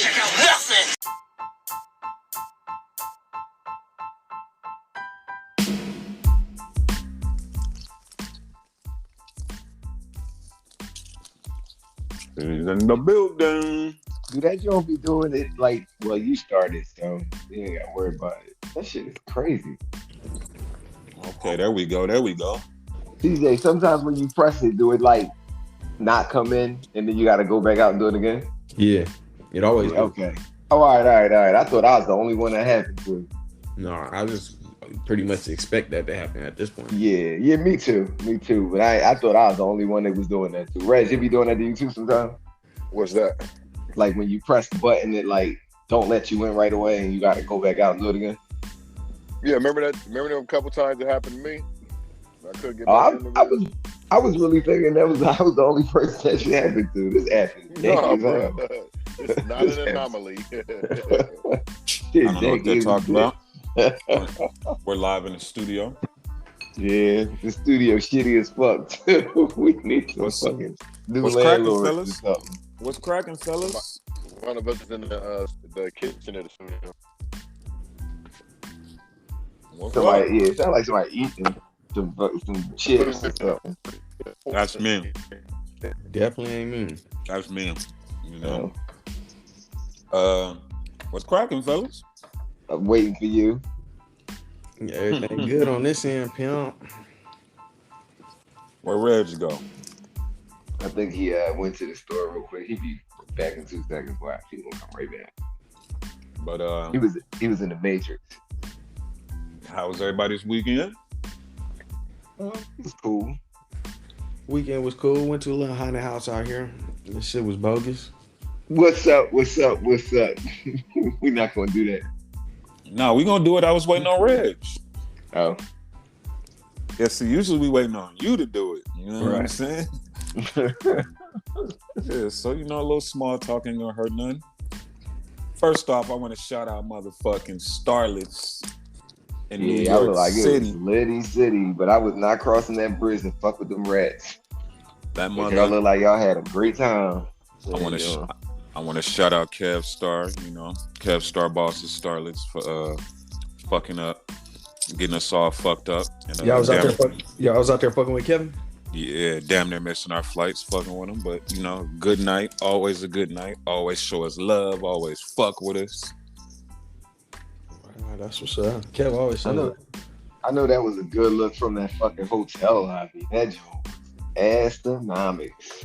Check out nothing. He's in the building. Dude, that joint be doing it like, well, you started, so you ain't gotta worry about it. That shit is crazy. Okay, there we go. CJ, sometimes when you press it, do it like not come in, and then you gotta go back out and do it again? Yeah, it always. Okay. Oh, all right. I thought I was the only one that happened to. No, I just pretty much expect that to happen at this point. Yeah, me too. But I thought I was the only one that was doing that too. Reg, you be doing that to you too sometimes? What's that? Like when you press the button, it like don't let you in right away, and you got to go back out and do it again. Yeah, remember that? Remember them couple times it happened to me? I couldn't get I was really thinking I was the only person that shit happened to. This happened. No, bro. It's not an anomaly. I don't know what they're talking about. We're live in the studio. Yeah, the studio shitty as fuck too. We need some fucking new landlords. What's cracking, fellas? One of us is in the kitchen of the studio. Somebody, it sounds like somebody eating some chips or something. That's me. Definitely ain't me. That's me. You know. What's cracking, fellas? I'm waiting for you. Yeah, everything good on this end, pimp. Where Reg go? I think he went to the store real quick. He'll be back in 2 seconds. Watch, he's gonna come right back. But he was in the Matrix. How was everybody's weekend? It was cool. Weekend was cool. Went to a little haunted house out here. This shit was bogus. What's up? We're not gonna do that. No, we gonna do it. I was waiting on Reg. Oh. Yeah, see, usually we waiting on you to do it. You know what I'm saying? Yeah, so a little small talk ain't gonna hurt none. First off, I want to shout out motherfucking starlets in New York I was like, City. It was Liddy City, but I was not crossing that bridge and fuck with them rats. That mother. Y'all look like y'all had a great time. I want to shout out Kev Star. Kev Star bosses starlets for fucking up, getting us all fucked up. And, y'all was out there fucking with Kevin. Yeah, damn near missing our flights, fucking with them. But good night, always a good night. Always show us love. Always fuck with us. Wow, that's what's up. Kev always said that. I know that was a good look from that fucking hotel lobby. That joke was astronomics.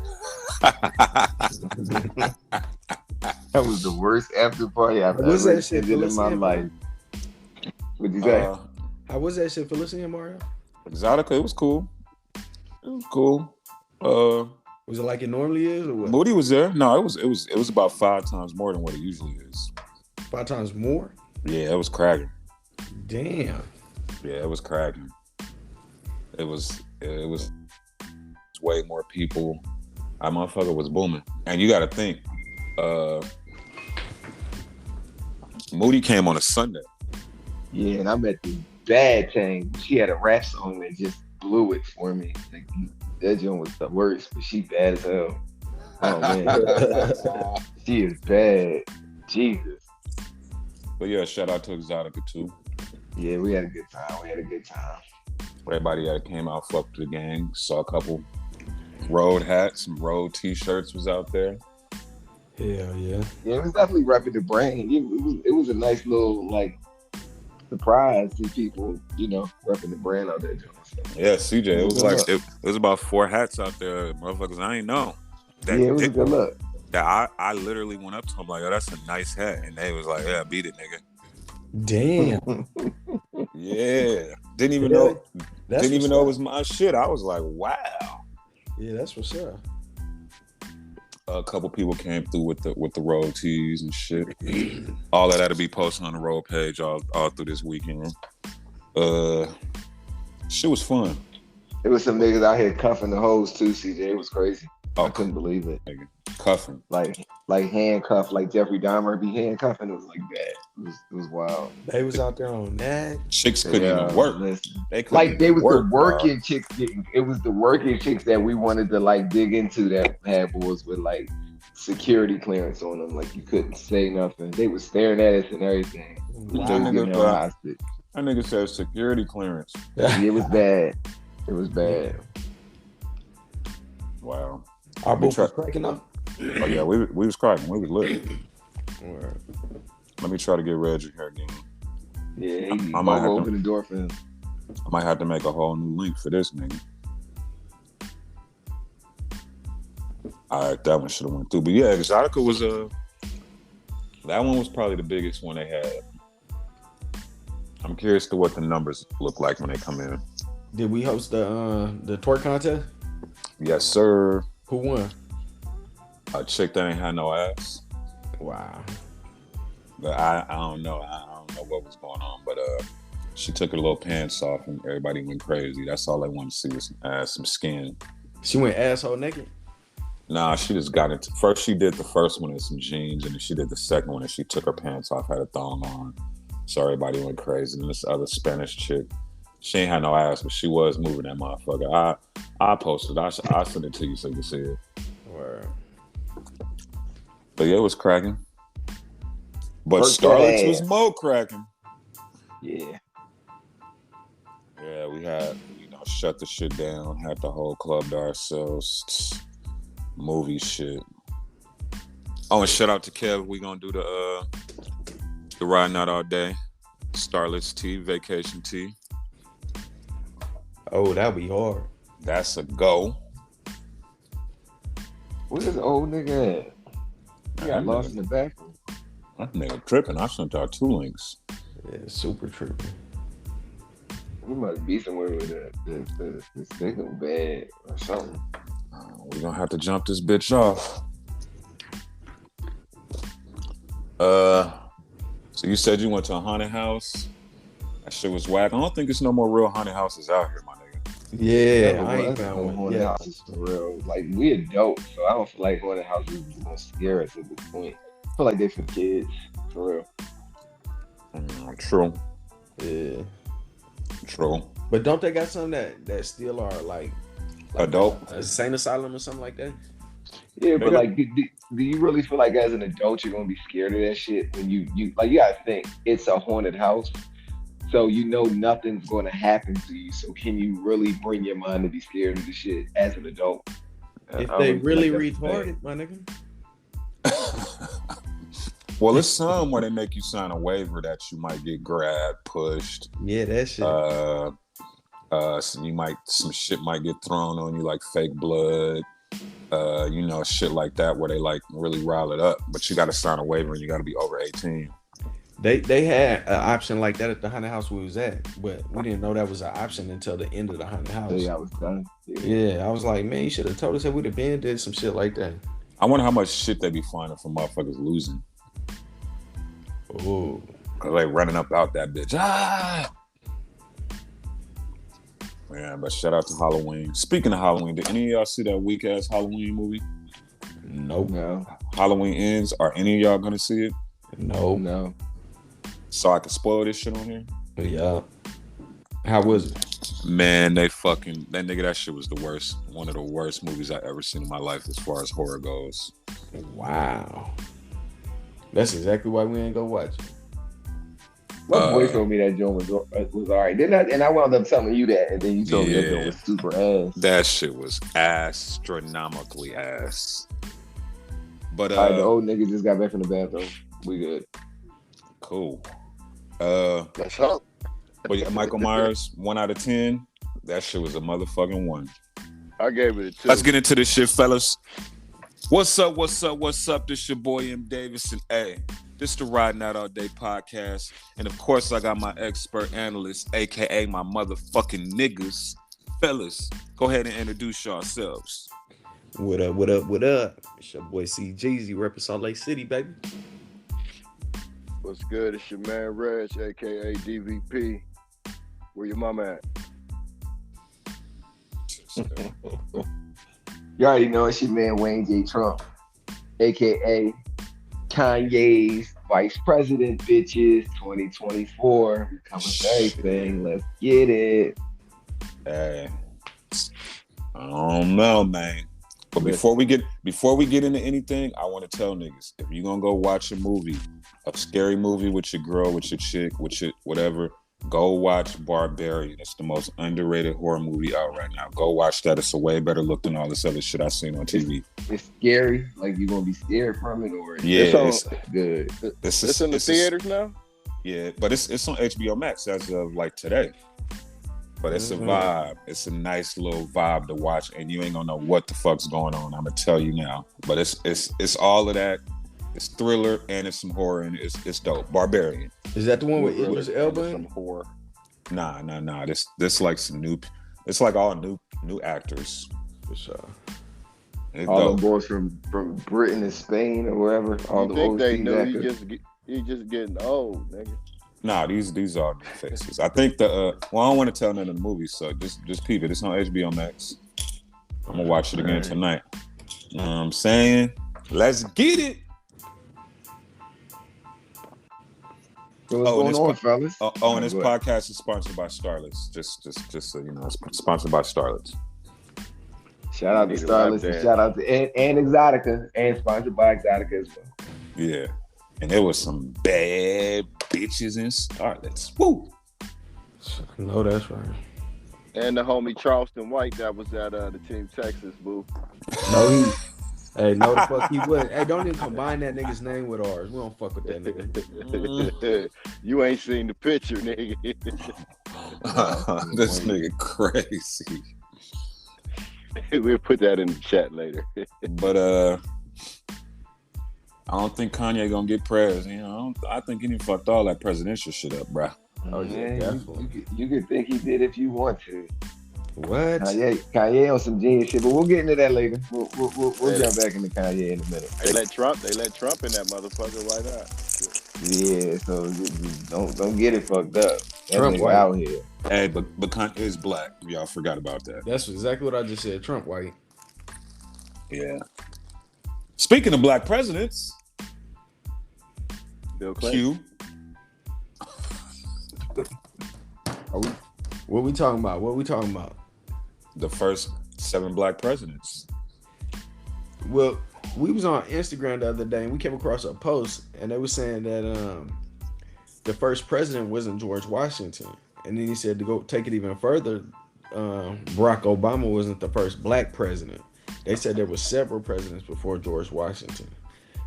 That was the worst after party I've ever attended in my life. What'd you say? How was that shit for listening, Mario? Exotica, it was cool. It was cool. Was it like it normally is, or what? Moody was there. No, it was about 5 times more than what it usually is. 5 times more? Yeah, it was cracking. Damn. Yeah, it was cracking. It was way more people. Our motherfucker was booming. And you gotta think, Moody came on a Sunday. Yeah, and I met the bad thing. She had a rap song that just blew it for me. Like, that joint was the worst, but she bad as hell. Oh man. She is bad. Jesus. But yeah, shout out to Exotica too. Yeah, we had a good time. Everybody that came out fucked with the gang. Saw a couple road hats, some road t-shirts was out there. Hell yeah. Yeah, it was definitely repping the brand. It was a nice little surprise to people, repping the brand out there. Yeah, CJ, it was like it was about 4 hats out there, motherfuckers. I ain't know. It was a good look. That I literally went up to him like, "Oh, that's a nice hat," and they was like, "Yeah, beat it, nigga." Damn. Yeah, didn't even know it was my shit. I was like, "Wow." Yeah, that's what's up. A couple people came through with the road tees and shit. All of that'll be posted on the road page all through this weekend. Shit was fun. There was some niggas out here cuffing the hoes too, CJ. It was crazy. Oh, I couldn't believe it. Cuffing. like handcuff, like Jeffrey Dahmer be handcuffing. It was like that. It was wild. They was out there on that. Chicks couldn't even work. Listen. They couldn't They even was work, the working chicks. It was the working chicks that we wanted to like dig into that had boys with like security clearance on them. Like you couldn't say nothing. They was staring at us and everything. Wow. Hostage. That nigga said security clearance. It was bad. It was bad. Wow. Our booth was cracking up. Oh yeah, we was cracking. We was lit. Word. Let me try to get Reggie here again. Yeah, I might have open the door for him. I might have to make a whole new link for this nigga. All right, that one should have went through. But yeah, Exotica was that one was probably the biggest one they had. I'm curious to what the numbers look like when they come in. Did we host the twerk contest? Yes, sir. Who won? A chick that ain't had no ass. Wow. But I don't know. I don't know what was going on. But she took her little pants off and everybody went crazy. That's all they wanted to see was some ass, some skin. She went asshole naked? Nah, she just got into first. She did the first one in some jeans, and then she did the second one, and she took her pants off, had a thong on. So everybody went crazy. And this other Spanish chick, she ain't had no ass, but she was moving that motherfucker. I posted. I send it to you so you can see it. Word. But yeah, it was cracking. But Starlets was more cracking. Yeah. Yeah, we had, shut the shit down, had the whole club to ourselves. Movie shit. Oh, and shout out to Kev. We gonna do the Riding Out All Day. Starlets tea, vacation tea. Oh, that'd be hard. That's a go. Where's the old nigga at? He got lost in the bathroom. That nigga tripping. I sent out 2 links. Yeah, super tripping. He must be somewhere with the signal bad or something. We're gonna have to jump this bitch off. So you said you went to a haunted house. That shit was whack. I don't think it's no more real haunted houses out here, my nigga. Yeah, I ain't found one. Haunted houses for real. Like we adults, so I don't feel like haunted houses is gonna scare us at this point. I feel like they're for kids, for real. True. Yeah. True. But don't they got some that still are like adult? A insane asylum or something like that? Yeah, but like, do you really feel like as an adult you're gonna be scared of that shit when you like you gotta think it's a haunted house, so nothing's gonna happen to you. So can you really bring your mind to be scared of the shit as an adult? If they really retarded, my nigga. Well, there's some where they make you sign a waiver that you might get grabbed, pushed. Yeah, that shit. Some shit might get thrown on you like fake blood. Shit like that where they like really rile it up. But you got to sign a waiver and you got to be over 18. They had an option like that at the haunted house we was at, but we didn't know that was an option until the end of the haunted house. Yeah, I was done. Yeah, I was like, man, you should have told us that we'd have been did some shit like that. I wonder how much shit they be finding for motherfuckers losing. Ooh. Cause they running up out that bitch. Ah! Man, but shout out to Halloween. Speaking of Halloween, did any of y'all see that weak ass Halloween movie? Nope. No. Halloween Ends. Are any of y'all gonna see it? Nope. No. So I can spoil this shit on here? Yeah. How was it? Man, that nigga, that shit was the worst. One of the worst movies I ever seen in my life as far as horror goes. Wow. That's exactly why we ain't go watch it. My boy told me that joint was all right. And I wound up telling you that, and then you told me that joint was super ass. That shit was astronomically ass. But all right, the old nigga just got back from the bathroom. We good. Cool. Let's hope. But yeah, Michael Myers, 1 out of 10. That shit was a motherfucking 1. I gave it a 2. Let's get into this shit, fellas. What's up? This your boy MDAVIS, and hey, this the Riding Out All Day podcast. And of course, I got my expert analyst, aka my motherfucking niggas. Fellas, go ahead and introduce yourselves. What up? It's your boy CJEEZY, repping Salt Lake City, baby. What's good? It's your man Reg, aka DVP. Where your mama at? You already know it's your man Wayne J. Trump. aka Kanye's vice president, bitches. 2024 coming for everything. Let's get it. Hey, I don't know, man. But before we get into anything, I want to tell niggas, if you gonna go watch a movie, a scary movie with your girl, with your chick, with your whatever, go watch Barbarian. It's the most underrated horror movie out right now. Go watch that. It's a way better look than all this other shit I've seen on TV. It's scary. Like, you gonna be scared from it, or yeah, it's good. It's in the theaters now. Yeah, but it's on HBO Max as of like today. But it's a vibe. It's a nice little vibe to watch, and you ain't gonna know what the fuck's going on. I'm gonna tell you now. But it's all of that. It's thriller and it's some horror, and it's dope. Barbarian. Is that the one with Idris Elba? Some horror. Nah. This like some new. It's like all new actors. For sure. All the boys from Britain and Spain or wherever. All the think they know actors. he just getting old, nigga. Nah, these are new faces. I think I don't want to tell none of the movies, so just peep it. It's on HBO Max. I'm gonna watch it again tonight. You know what I'm saying? Let's get it. So what's going on, fellas? And this podcast is sponsored by Starlets. Just so you know, it's sponsored by Starlets. Shout out to Starlets and shout out to and Exotica, and sponsored by Exotica as well. Yeah. And there was some bad bitches in Starlets. Woo! No, that's right. And the homie Charleston White that was at the Team Texas booth. No, no the fuck he wouldn't. Hey, don't even combine that nigga's name with ours. We don't fuck with that nigga. You ain't seen the picture, nigga. This nigga crazy. We'll put that in the chat later. But I don't think Kanye gonna get prayers. You know, I think he fucked all that presidential shit up, bro. Oh yeah, definitely. You could think he did if you want to. What? Kanye on some genius shit, but we'll get into that later. We'll jump back into Kanye in a minute. They let Trump in that motherfucker. Why not? Yeah, so don't get it fucked up. That Trump nigga out here. Hey, but Kanye is black. Y'all forgot about that. That's exactly what I just said. Trump white. Yeah. Speaking of black presidents, Bill Clinton. What we talking about? The first 7 black presidents. Well, we was on Instagram the other day and we came across a post and they were saying that the first president wasn't George Washington. And then he said to go take it even further, Barack Obama wasn't the first black president. They said there were several presidents before George Washington.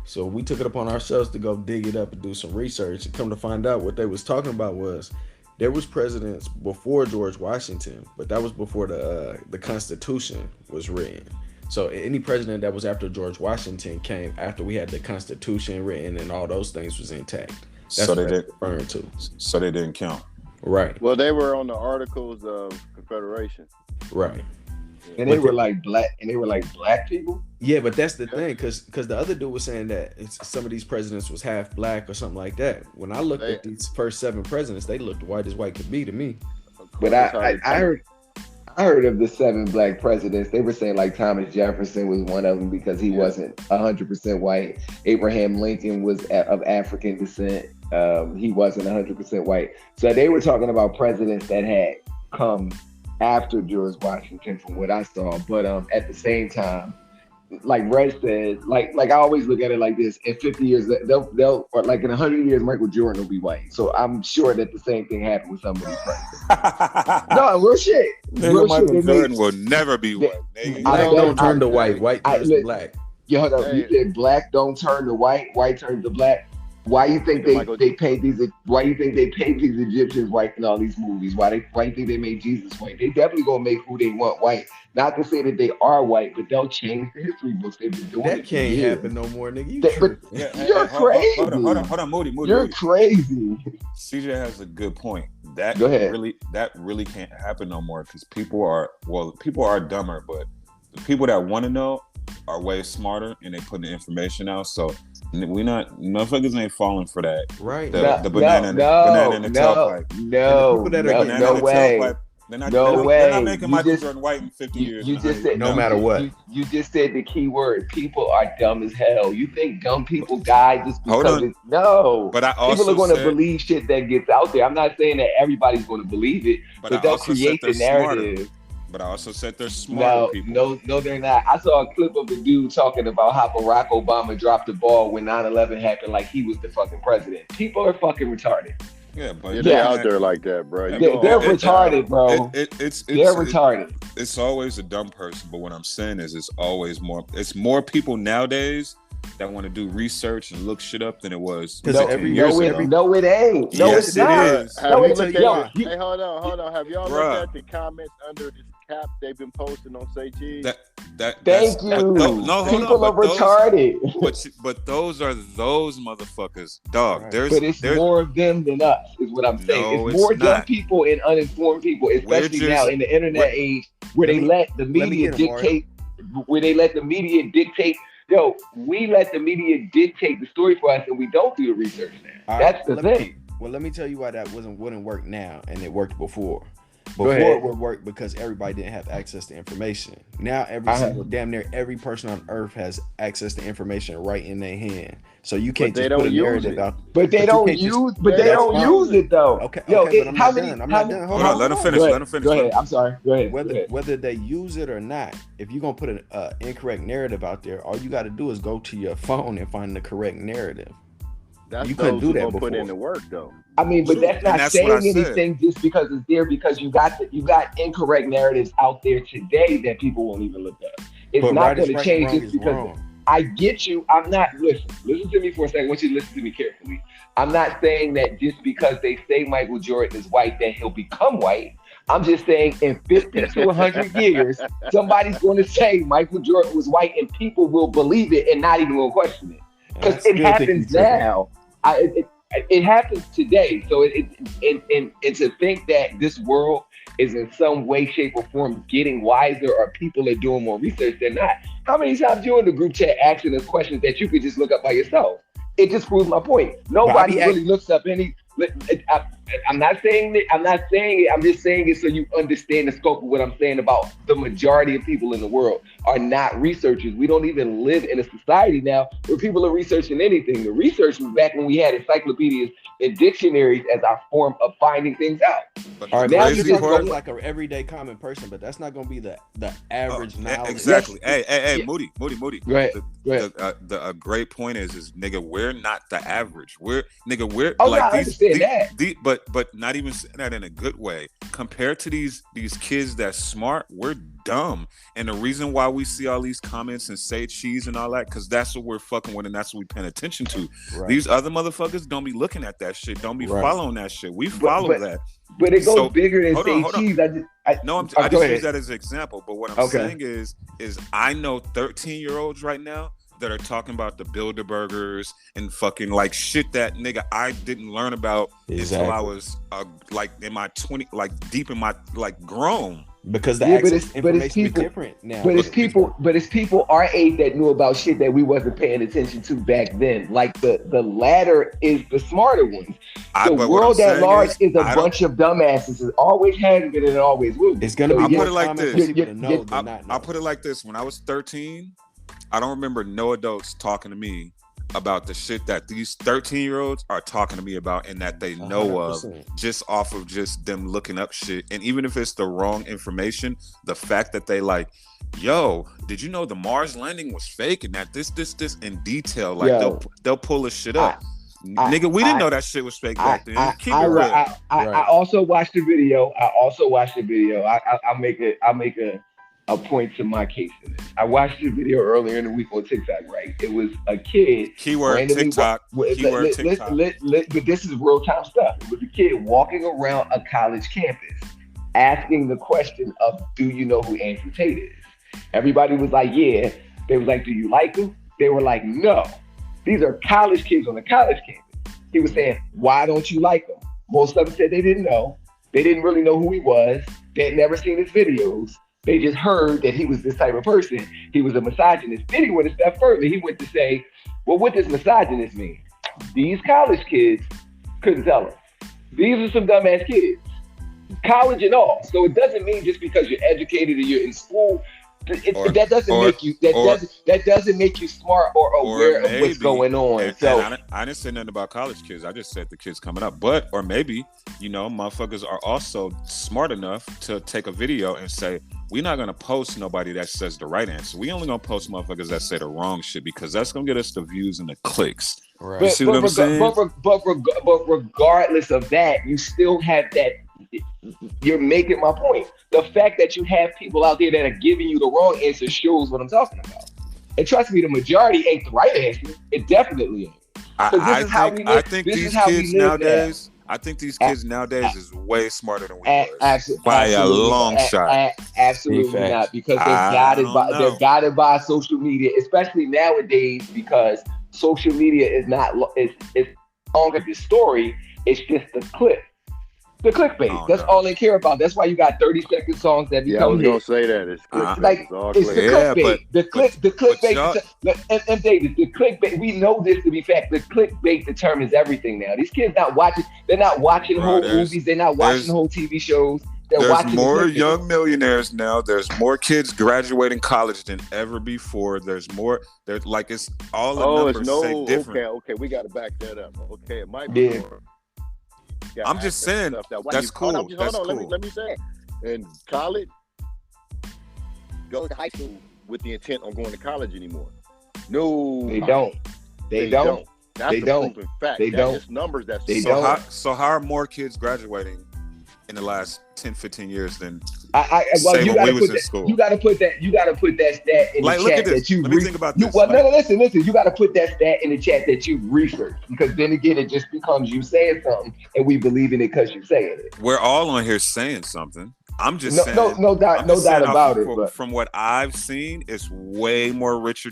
So we took it upon ourselves to go dig it up and do some research, and come to find out what they was talking about was there was presidents before George Washington, but that was before the Constitution was written. So any president that was after George Washington came after we had the Constitution written and all those things was intact. That's so what they're referring to. So they didn't count. Right. Well, they were on the Articles of Confederation. Right. And they were like black people. Yeah, but that's the thing, because the other dude was saying that some of these presidents was half black or something like that. When I looked at these first 7 presidents, they looked white as white could be to me. But I heard of the 7 black presidents. They were saying like Thomas Jefferson was one of them because he wasn't 100% white. Abraham Lincoln was of African descent. He wasn't 100% white. So they were talking about presidents that had come after George Washington, from what I saw. But at the same time, like Red said, like I always look at it like this: in 50 years, they'll or like in 100 years, Michael Jordan will be white. So I'm sure that the same thing happened with some of these presidents. No, real shit. Michael Jordan will never be white. Black don't turn to white. White turns to black. Yeah, hold up. You said black don't turn to white. White turns to black. Why you think they paid these? Why you think they paid these Egyptians white in all these movies? Why you think they made Jesus white? They definitely gonna make who they want white. Not to say that they are white, but they'll change the history books. They've been doing that. Can't happen no more, nigga. You're crazy. Hold on, Moody. You're crazy. CJ has a good point. That Go ahead. really can't happen no more because people are dumber, but the people that want to know are way smarter and they put the information out. So motherfuckers ain't falling for that. Right. The banana in the tailpipe. No way. They're not, No they're way. not making You Michael just- Jordan white in 50 years. You just said No matter what. You just said the key word. People are dumb as hell. You think dumb people die just Hold because on. no. But I People also are going to said, believe shit that gets out there. I'm not saying that everybody's going to believe it, but but I they'll also said create they're the narrative. smarter. But I also said they're smarter people. No, they're not. I saw a clip of a dude talking about how Barack Obama dropped the ball when 9/11 happened, like he was the fucking president. People are fucking retarded. Yeah, but Yeah, they out there like that, bro. They're retarded, bro. They're retarded. It's always a dumb person, but what I'm saying is it's always more. It's more people nowadays that want to do research and look shit up than it was. No, it ain't. No, yes, it's not. it is. Have you looked at Yo, hey, hold on. Have y'all Bruh. looked at the comments under this cap they've been posting on CJEEZY? Thank you. No, hold people on, are retarded. But those are those motherfuckers, dog. Right. There's But it's more of them than us, is what I'm saying. No, it's more it's dumb not. people and uninformed people, especially just- now in the internet age, where they let the media dictate. Where they let the media dictate. Yo, we let the media dictate the story for us, and we don't do the research now. All That's right, the let thing. let me tell you why that wouldn't work now, and it worked before. Go Before ahead. it would work because everybody didn't have access to information. Now damn near every person on earth has access to information right in their hand. So you can't But they just put a don't use narrative it. out. But they you don't can't just- use. But they that's don't fine. use it though. Okay, Yo, but I'm how not many? done. I'm how not many- done. Hold on, let him finish. Go ahead. Let him finish. Go ahead. I'm sorry. Go ahead. Whether they use it or not, if you're gonna put an incorrect narrative out there, all you got to do is go to your phone and find the correct narrative. That's You couldn't those do who that gonna put before. in the work though. I mean, but that's And not that's what I saying said. anything just because it's there, because you got incorrect narratives out there today that people won't even look at. It's But not right is going to right, change wrong just is because wrong. I get you. I'm not listen to me for a second. I want you to listen to me carefully. I'm not saying that just because they say Michael Jordan is white, that he'll become white. I'm just saying in 50 to 100 years, somebody's going to say Michael Jordan was white, and people will believe it and not even will question it. Because That's it good happens thinking, too. now. It happens today. So and to think that this world is in some way, shape, or form getting wiser, or people are doing more research, they're not. How many times you in the group chat asking us questions that you could just look up by yourself? It just proves my point. Nobody really looks up any. I'm not saying that. I'm not saying it. I'm just saying it so you understand the scope of what I'm saying about the majority of people in the world are not researchers. We don't even live in a society now where people are researching anything. The research was back when we had encyclopedias and dictionaries as our form of finding things out. But All right, the now now crazy you just part, go- like an everyday common person, but that's not going to be the average knowledge. exactly. Yes. Hey, Yeah. Moody. Go ahead. Go ahead. The great point is nigga, we're not the average. We're Oh, like no, I understand that. but not even saying that in a good way. Compared to these kids that's smart, we're dumb. And the reason why we see all these comments and say cheese and all that, because that's what we're fucking with and that's what we paying attention to. Right. These other motherfuckers don't be looking at that shit. Don't be Right. following that shit. We follow that. But it goes So, bigger than hold on, say hold on. cheese. I Go just ahead. use that as an example. But what I'm Okay. saying is I know 13-year-olds right now that are talking about the Bilderbergers and fucking like shit that nigga I didn't learn about until I was like in my 20, like deep in my like grown. Because the Yeah, access but it's information is people- different now. But it's people our age that knew about shit that we wasn't paying attention to back then. Like the latter is the smarter ones. The But what world I'm at saying large is a I don't- bunch of dumbasses. It always has been and it always will be. It's going to So be I'll more put it like common this. for people to know than not know. I'll put it like this. When I was 13, I don't remember no adults talking to me about the shit that these 13-year-olds are talking to me about and that they know of 100%. just off of just them looking up shit. And even if it's the wrong information, the fact that they like, yo, did you know the Mars landing was fake and that this in detail, like they'll pull this shit up. Nigga, we didn't know that shit was fake back then. Keep it real. I also watched the video. I'll make a point to my case in this. I watched the video earlier in the week on TikTok, right? It was a kid. Keyword TikTok. Keyword TikTok. But this is real time stuff. It was a kid walking around a college campus asking the question of, do you know who Andrew Tate is? Everybody was like, yeah. They was like, do you like him? They were like, no. These are college kids on the college campus. He was saying, why don't you like him? Most of them said they didn't know. They didn't really know who he was. They had never seen his videos. They just heard that he was this type of person. He was a misogynist. Then he went a step further. He went to say, well, what does misogynist mean? These college kids couldn't tell him. These are some dumbass kids. college and all. So it doesn't mean just because you're educated or you're in school, that doesn't make you smart or aware of what's going on. And I didn't say nothing about college kids. I just said the kids coming up. Or maybe, motherfuckers are also smart enough to take a video and say, we're not gonna post nobody that says the right answer. We only gonna post motherfuckers that say the wrong shit because that's gonna get us the views and the clicks. Right. You see what I'm saying? But regardless of that, you still have that. You're making my point. The fact that you have people out there that are giving you the wrong answer shows what I'm talking about. And trust me, the majority ain't the right answer. It definitely ain't. I think these kids nowadays. I think these kids nowadays is way smarter than we were by a long shot. Absolutely not, because they're guided by social media, especially nowadays, because social media is not it's longer the story. It's just the clip. The clickbait. That's all they care about. That's why you got 30-second songs that become. I was gonna say that. It's clickbait. It's the clickbait. The clickbait. And David, the clickbait. We know this to be fact. The clickbait determines everything now. These kids not watching. They're not watching whole movies. They're not watching whole TV shows. There's more young millionaires now. There's more kids graduating college than ever before. There's more. There's like it's all the numbers say different. Okay. We got to back that up. Okay, it might be more. I'm just saying that's cool. Hold on. Let me say it. In college, go to high school with the intent on going to college anymore. No, they don't. They don't. That's they the don't. proven fact. They don't. Just numbers. That's they don't. So how are more kids graduating in the last 10, 15 years than you gotta put that. You gotta put that stat in the chat that you. Let me think about this. Listen. You gotta put that stat in the chat that you researched, because then again, it just becomes you saying something and we believe in it because you're saying it. We're all on here saying something. I'm just saying. No doubt about it. But from what I've seen, it's way more richer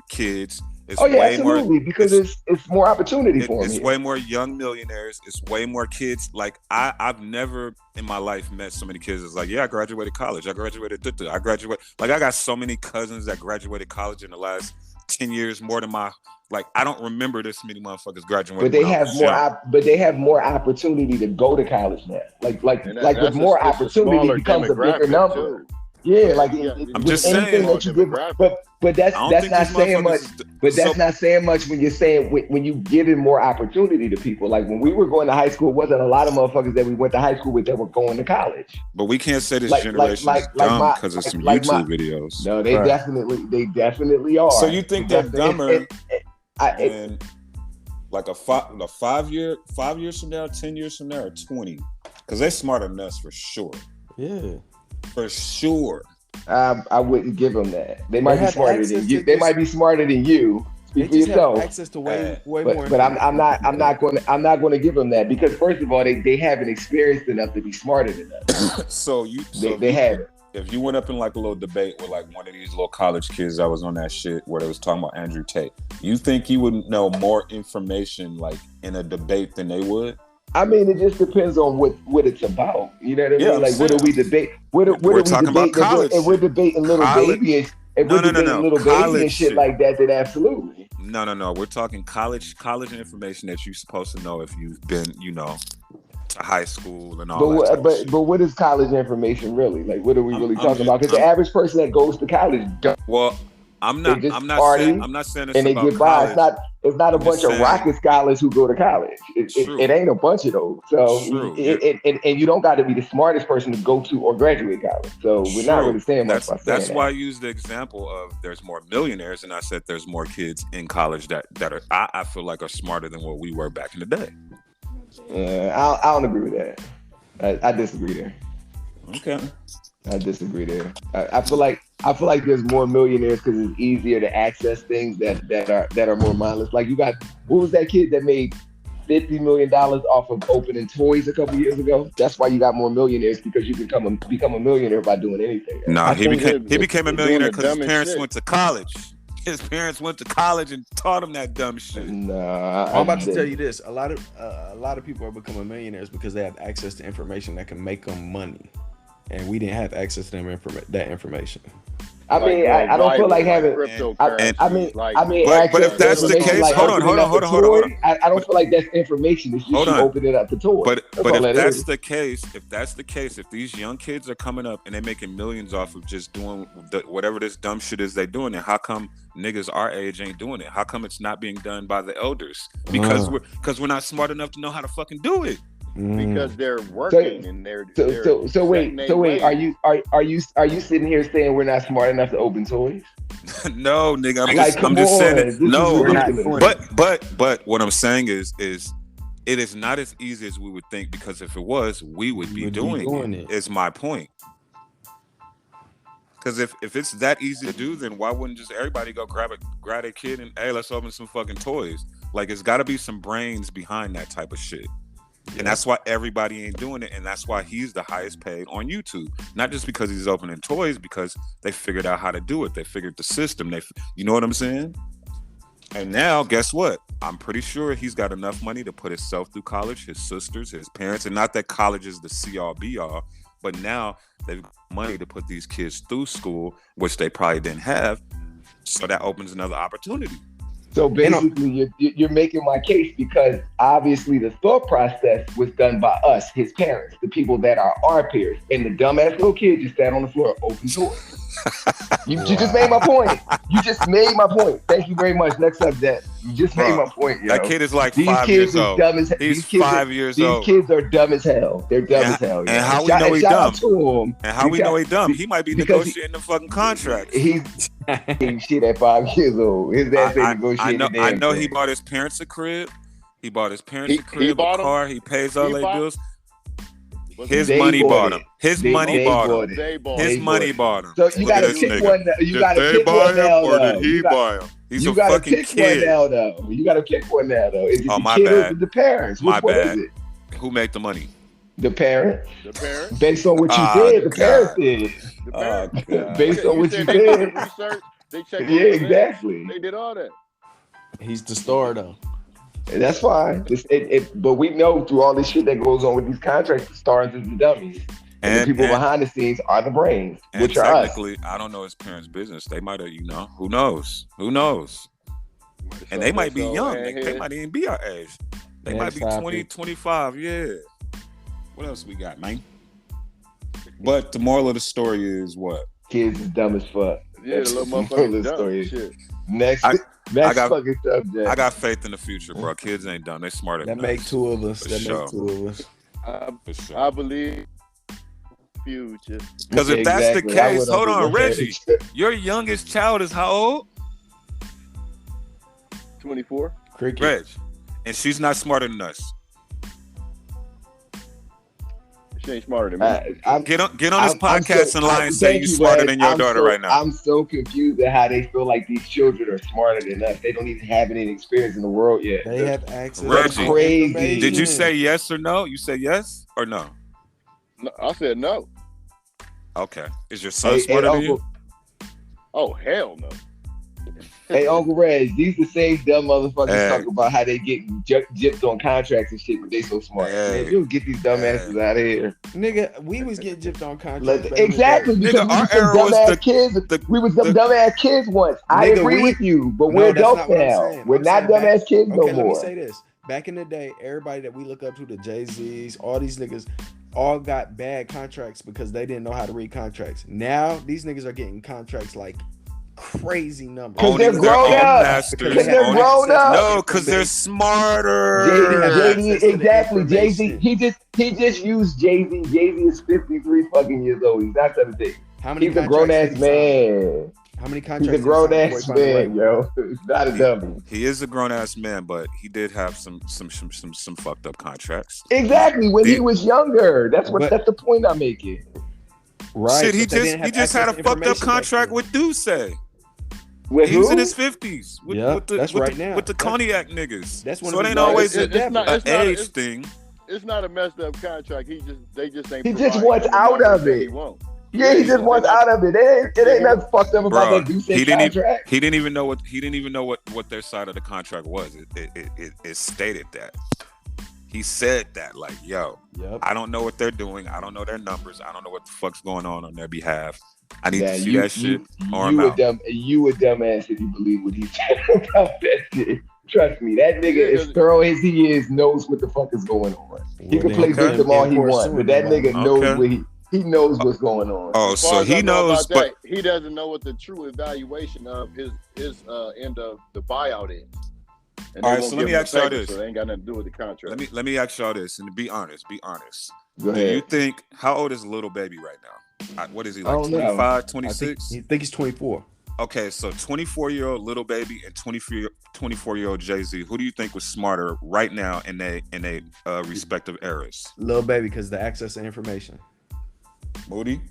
kids. It's absolutely, because it's more opportunity for them. It's way more young millionaires. It's way more kids. Like I've never in my life met so many kids that's like, I graduated college. I graduated. Like I got so many cousins that graduated college in the last 10 years, more than I don't remember this many motherfuckers graduating. But they have more opportunity to go to college now. Like with more opportunity becomes a bigger number. Too. Yeah, I'm just saying that you give, but that's not saying much. But that's not saying much when you're saying when you giving more opportunity to people. Like when we were going to high school, wasn't a lot of motherfuckers that we went to high school with that were going to college. But we can't say this generation is dumb because of some YouTube videos. No, they definitely are. So you think they're dumber? And like 5 years from now, 10 years from now, or 20? Because they're smarter than us for sure. Yeah. For sure. I wouldn't give them that. They might be smarter than you. They might be smarter than you. Speak for yourself. Have access to way more. But I'm not going to give them that, because first of all, they haven't experienced enough to be smarter than us. They have. If you went up in like a little debate with like one of these little college kids that was on that shit where they was talking about Andrew Tate, you think you would know more information like in a debate than they would? I mean, it just depends on what it's about. You know what I mean? Yeah, like, what do we debate? We're talking about college, and we're debating little baby and little baby and shit like that. Then absolutely. No. We're talking college information that you're supposed to know if you've been, to high school and all that. But what is college information really? Like, what are we really talking about? Because the average person that goes to college, I'm not saying it's and they about get by. college. It's not a bunch of rocket scholars who go to college. It ain't a bunch of those. So and you don't got to be the smartest person to go to or graduate college. So we're not really saying much by saying that. That's why I used the example of there's more millionaires, and I said there's more kids in college that are I feel like are smarter than what we were back in the day. I don't agree with that. I disagree there. Okay. I disagree there. I feel like there's more millionaires because it's easier to access things that are more mindless. Like you got, what was that kid that made $50 million off of opening toys a couple years ago? That's why you got more millionaires, because you become a millionaire by doing anything. No, he became a millionaire because his parents went to college. His parents went to college and taught him that dumb shit. I'm about to tell you this: a lot of people are becoming millionaires because they have access to information that can make them money. And we didn't have access to that information. I mean, I don't feel like having. cryptocurrency. But if that's the case, like hold on. I don't feel like that's information. It's just you open it up to toys. But if that's the case, if these young kids are coming up and they're making millions off of just doing whatever this dumb shit is they doing, then how come niggas our age ain't doing it? How come it's not being done by the elders? Because we're not smart enough to know how to fucking do it. Because they're working and they're so wait. Are you sitting here saying we're not smart enough to open toys? No, nigga. I'm just saying it. No, but what I'm saying is it is not as easy as we would think, because if it was, we would be doing it. Is my point. Because if it's that easy to do, then why wouldn't just everybody go grab a kid and, hey, let's open some fucking toys? Like, it's got to be some brains behind that type of shit. And that's why everybody ain't doing it, and that's why he's the highest paid on YouTube. Not just because he's opening toys, because they figured out how to do it. They figured the system. You know what I'm saying? And now, guess what? I'm pretty sure he's got enough money to put himself through college, his sisters, his parents, and not that college is the see-all, be-all, but now they've got money to put these kids through school, which they probably didn't have. So that opens another opportunity. So basically, you're making my case, because obviously the thought process was done by us, his parents, the people that are our peers, and the dumbass little kid just sat on the floor, open toys. You just made my point. You just made my point. Thank you very much. Next subject. You just made my point. Yo. That kid is like 5 years old. He's 5 years old. These kids are dumb as hell. They're dumb as hell. And how we know he's dumb? And how we know he's dumb? He might be negotiating the fucking contract. He's shit at 5 years old. His dad negotiating. I know he bought his parents a crib. He bought his parents a crib, a car. He pays all their bills. His money bought him. His money bought him. His money bought him. So you gotta pick one. You gotta pick one now, or did he buy him? He's a fucking kid. You gotta pick one now, though. Is it my the kid bad. or the parents? My bad. Is it? Who made the money? The parents. The parents. Based on what you did, the parents did. The parents. Based on what you They did. did research. They checked. Yeah, exactly. They did all that. He's the star, though. That's fine. But we know through all this shit that goes on with these contracts, the stars is the dummies. And the people behind the scenes are the brains, which are us. Technically, I don't know his parents' business. They might have, who knows? Who knows? And they might be young. They might even be our age. They might be 20, 25. Yeah. What else we got, man? But the moral of the story is what? Kids is dumb as fuck. Yeah, the little motherfucker dumb shit. Next fucking subject. I got faith in the future, bro. Kids ain't dumb. They smarter than us. That make two of us. I believe future. Because if that's the case, hold on, Reggie. Your youngest child is how old? 24. Reg. And she's not smarter than us. She ain't smarter than me. Get on this podcast and lie and say you're smarter than your daughter right now. I'm so confused at how they feel like these children are smarter than us. They don't even have any experience in the world yet. They have access. Reggie, crazy. Did you say yes or no? You say yes or no? No, I said no. Okay. Is your son smarter than you? Oh, hell no. Hey, Uncle Reg, these the same dumb motherfuckers talk about how they get gypped on contracts and shit, but they so smart. Man, you don't get these dumbasses out of here. Nigga, we was getting gypped on contracts. Exactly, because we was some dumbass kids once. I agree with you, but we're adults now. We're not dumbass kids no more. Let me say this. Back in the day, everybody that we look up to, the Jay-Z's, all these niggas, all got bad contracts because they didn't know how to read contracts. Now, these niggas are getting contracts like crazy numbers. Because they're grown up. No, because they're smarter. Exactly. Jay-Z, he just used Jay-Z. Jay-Z is 53 fucking years old. He's not 17. He's a grown-ass man. How many contracts? He's a grown-ass man, yo. He's not a dummy. He is a grown-ass man, but he did have some fucked up contracts. Exactly, when he was younger. That's the point I'm making. Right. Shit, he just had a fucked up contract with Duce. With he was in his 50s. With the now. Cognac niggas. That's one so of it ain't always an age it's thing. It's not a messed up contract. They just ain't. He just wants out of it. Yeah, he just wants out of it. It ain't nothing fucked up about that Duce contract. He didn't even know what their side of the contract was. It stated that. He said that, like, yo, I don't know what they're doing. I don't know their numbers. I don't know what the fuck's going on their behalf. I need Nah, to see that shit or I'm you a out. dumbass if you believe what he said about that shit. Trust me, that nigga, Yeah, as thorough as he is, knows what the fuck is going on. He Well, can play then victim all he enforce wants, but suing that them nigga on knows Okay. what he knows what's going on. Oh, as far so as I he know knows, about but that, he doesn't know what the true evaluation of his end of the buyout is. And All they right, won't so let give me him the ask y'all paper, this. so they ain't got nothing to do with the contract. let me ask y'all this, and be honest. Go Do you ahead. think, how old is Little Baby right now? What is he, I like don't know. 25, I think 26? he's 24. Okay, so 24-year-old Little Baby and 24-year-old Jay-Z. Who do you think was smarter right now in they respective eras? Lil Baby, because the access to information. Moody?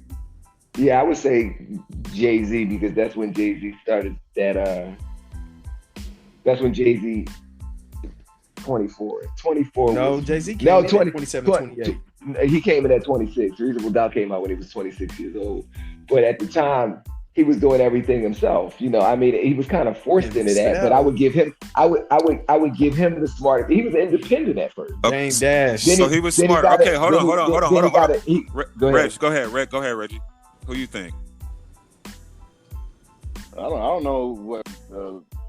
Yeah, I would say Jay-Z because that's when Jay-Z started that. That's when Jay-Z 24. 24 No, was Jay-Z came no in 20, at 27, 28. He came in at 26. Reasonable Doubt came out when he was 26 years old. But at the time, he was doing everything himself. You know, I mean, he was kind of forced into that. But I would give him, I would give him the smart. He was independent at first. James Dash. So he was smart. Okay, hold on. Go ahead. Go ahead, Reggie. Who you think? I don't know what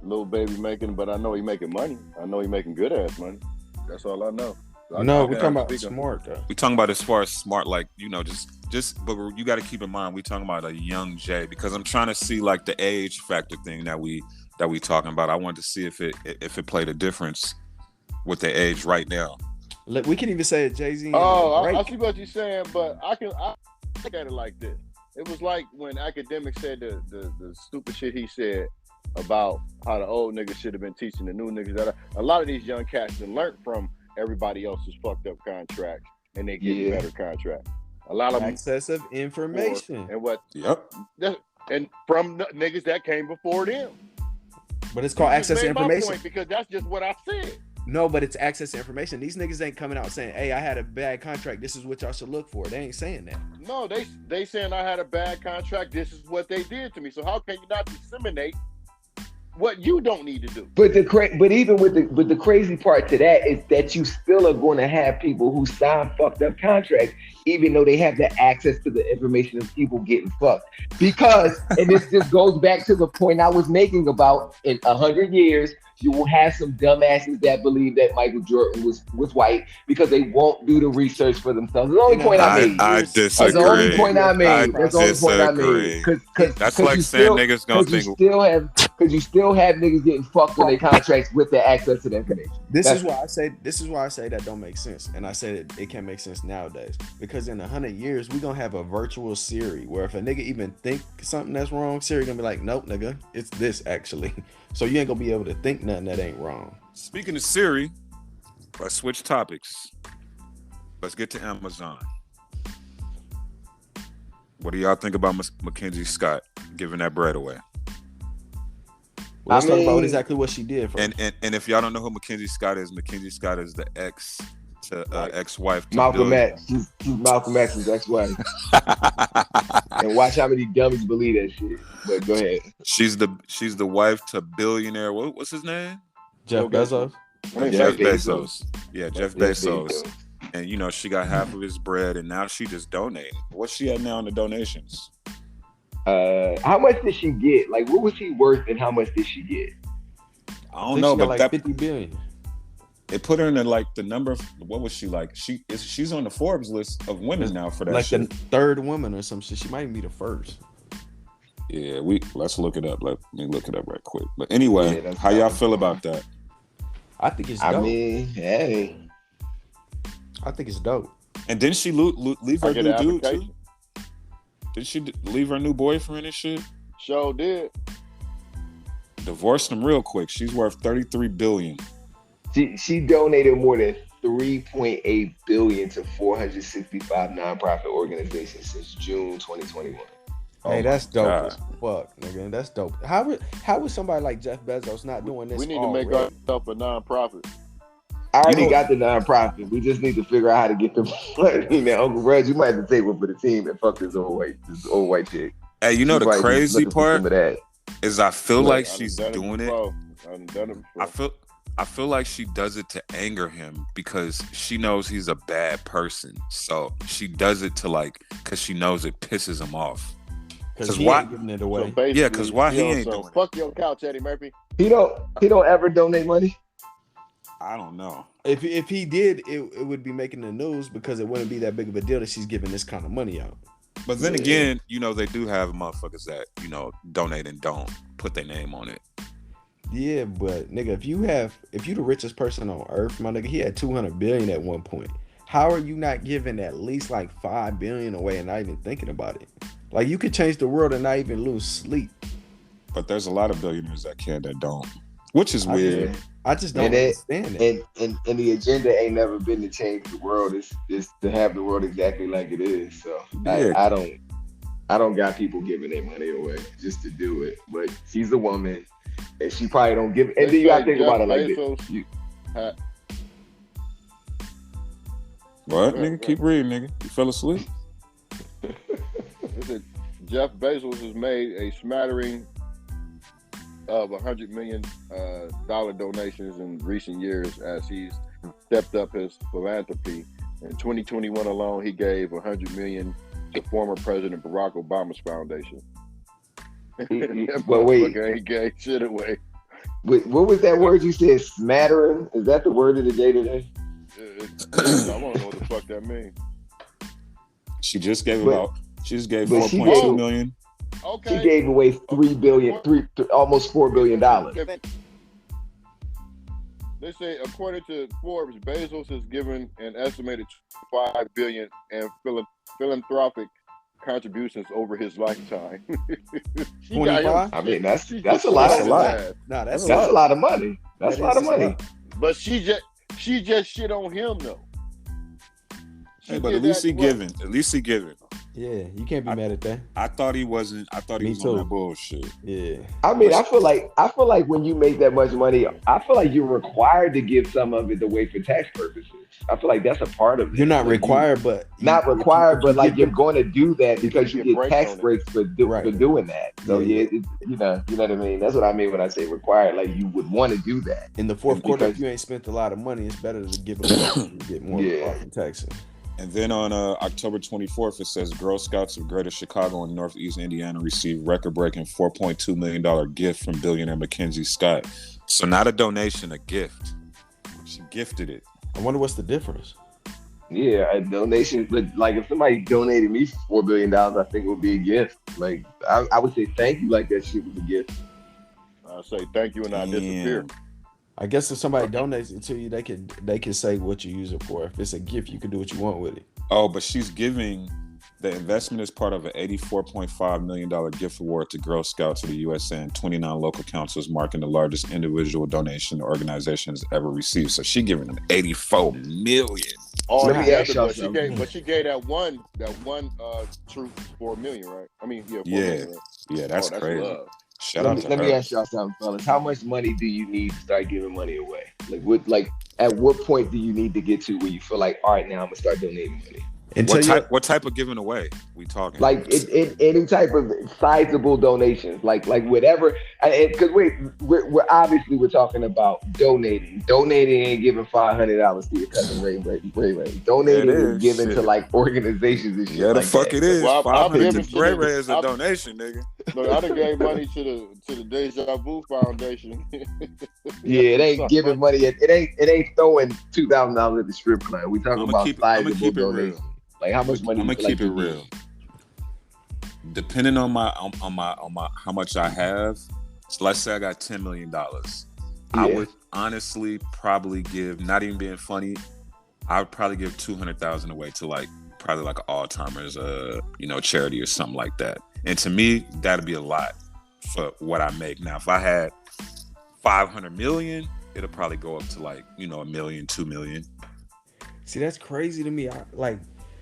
Lil Baby making, but I know he making money. I know he making good ass money. That's all I know. No, we're talking about smart though. We talking about as far as smart, like, you know, just. But you got to keep in mind, we talking about a young Jay, because I'm trying to see like the age factor thing that we talking about. I wanted to see if it played a difference with the age right now. Look, we can even say it, Jay-Z. I see what you're saying, but I look at it like this. It was like when Academic said the stupid shit he said about how the old niggas should have been teaching the new niggas. That a lot of these young cats have learned from everybody else's fucked up contracts, and they get better contracts. A lot of access of information and what? Yep. And from niggas that came before them. But it's called access to information because that's just what I said. No, but it's access to information. These niggas ain't coming out saying, "Hey, I had a bad contract. This is what y'all should look for." They ain't saying that. No, they saying I had a bad contract. This is what they did to me. So how can you not disseminate what you don't need to do? But even with the crazy part to that is that you still are going to have people who sign fucked up contracts, even though they have the access to the information of people getting fucked. Because, and this just goes back to the point I was making about in 100 years, you will have some dumbasses that believe that Michael Jordan was white because they won't do the research for themselves. That's the only point I made. I disagree. That's the only point I made. That's the only point I made. That's like saying niggas gonna think. Because you still have niggas getting fucked on their contracts with their access to the information. This is why I say that don't make sense. And I said it can't make sense nowadays. Because in 100 years, we're gonna have a virtual Siri where if a nigga even think something that's wrong, Siri gonna be like, nope, nigga, it's this actually. So you ain't gonna be able to think nothing that ain't wrong. Speaking of Siri, let's switch topics. Let's get to Amazon. What do y'all think about Mackenzie Scott giving that bread away? Well, let's talk about exactly what she did. And if y'all don't know who Mackenzie Scott is the ex-wife to Malcolm X. She's Malcolm X's ex-wife. And watch how many dummies believe that shit. But go ahead. She's the wife to billionaire. What's his name? Jeff Bezos. Jeff Bezos. Yeah, Jeff Bezos. And you know, she got half of his bread, and now she just donating. What's she at now in the donations? How much did she get? Like, what was he worth, and how much did she get? I don't know, but like that 50 billion. It put her in like the number. What was she like? She's on the Forbes list of women now for that. Like shit. the third woman or some shit. She might even be the first. Yeah, let's look it up. Let me look it up right quick. But anyway, yeah, how y'all feel about that? I think it's dope. I mean, hey. I think it's dope. And didn't she leave her new dude too? Did she leave her new boyfriend and shit? Sure did. Divorced him real quick. She's worth $33 billion. She donated more than $3.8 billion to 465 nonprofit organizations since June 2021. Hey, that's dope as fuck, nigga. That's dope. How would somebody like Jeff Bezos not doing this? We need to make ourselves a nonprofit. I already got the nonprofit. We just need to figure out how to get the money. Now, Uncle Reg, you might have to take one for the team and fuck this old white chick. Hey, you know the crazy part is I feel like she's doing it. I feel like she does it to anger him because she knows he's a bad person. So she does it to because she knows it pisses him off. Because he ain't giving it away. So basically, Yeah, because why he ain't doing it? Fuck your couch, Eddie Murphy. He don't ever donate money. I don't know. If he did, it would be making the news because it wouldn't be that big of a deal that she's giving this kind of money out. But then again, they do have motherfuckers that, donate and don't put their name on it. Yeah, but nigga, if you the richest person on earth, my nigga, he had 200 billion at one point. How are you not giving at least like 5 billion away and not even thinking about it? Like, you could change the world and not even lose sleep. But there's a lot of billionaires that can that don't, which is weird. I just don't understand it. And the agenda ain't never been to change the world. It's to have the world exactly like it is. So yeah. I don't got people giving their money away just to do it. But she's a woman, and she probably don't give. And then you gotta think about it like this. What, nigga? Keep reading, nigga. You fell asleep? Jeff Bezos has made a smattering of $100 million donations in recent years as he's stepped up his philanthropy. In 2021 alone, he gave $100 million to former President Barack Obama's foundation. But wait, he gave shit away. Wait, what was that word you said? Smattering? Is that the word of the day today? I want to know what the fuck that means. She just gave 4.2 million. Okay. She gave away almost $4 billion. They say, according to Forbes, Bezos has given an estimated $5 billion in philanthropic contributions over his lifetime. 25? I mean, that's a lot. That's a lot. No, that's a lot of money. That's a lot of money. But she just shit on him though. But at least he giving. At least he giving. Yeah, you can't be mad at that. I thought he wasn't. I thought he was on that bullshit. Yeah. I mean, I feel like when you make that much money, I feel like you're required to give some of it away for tax purposes. I feel like that's a part of it. You're not required, but you're going to do that because you get tax breaks for doing that. So you know what I mean. That's what I mean when I say required. Like, you would want to do that. In the fourth quarter, if you ain't spent a lot of money, it's better to give it away and get more in taxes. And then on October 24th, it says Girl Scouts of Greater Chicago and Northeast Indiana received record-breaking $4.2 million gift from billionaire Mackenzie Scott. So not a donation, a gift. She gifted it. I wonder what's the difference. Yeah, a donation, but like if somebody donated me $4 billion, I think it would be a gift. Like I would say thank you, like that shit was a gift. I say thank you and I disappear. I guess if somebody donates it to you, they can say what you use it for. If it's a gift, you can do what you want with it. Oh, but she's giving the investment as part of an $84.5 million gift award to Girl Scouts of the USA and 29 local councils, marking the largest individual donation the organization has ever received. So she giving them $84 million. Oh, let me ask y'all something. But she gave that one troop $4 million, right? I mean, $4 million, right? Yeah, that's crazy. Love. Let me ask y'all something, fellas. How much money do you need to start giving money away? At what point do you need to get to where you feel like, all right, now I'm gonna start donating money? What type of giving away we talking? Like any type of sizable donations, like whatever. Because we're obviously talking about donating. Donating ain't giving $500 to your cousin Ray. Donating is giving to like organizations and shit. Yeah, the fuck it is. Well, $500 to Ray Ray is a donation, nigga. Look, I done gave money to the Deja Vu Foundation. Yeah, it ain't giving money. It ain't throwing $2,000 at the strip club. We talking about sizable donations. Like how much money? I'm gonna keep it real. Depending on my how much I have, so let's say I got $10 million. I would honestly probably give, not even being funny, I would probably give $200,000 away to probably like an Alzheimer's charity or something like that. And to me, that'd be a lot for what I make. Now, if I had $500 million, it'll probably go up to $1 million, $2 million. See, that's crazy to me.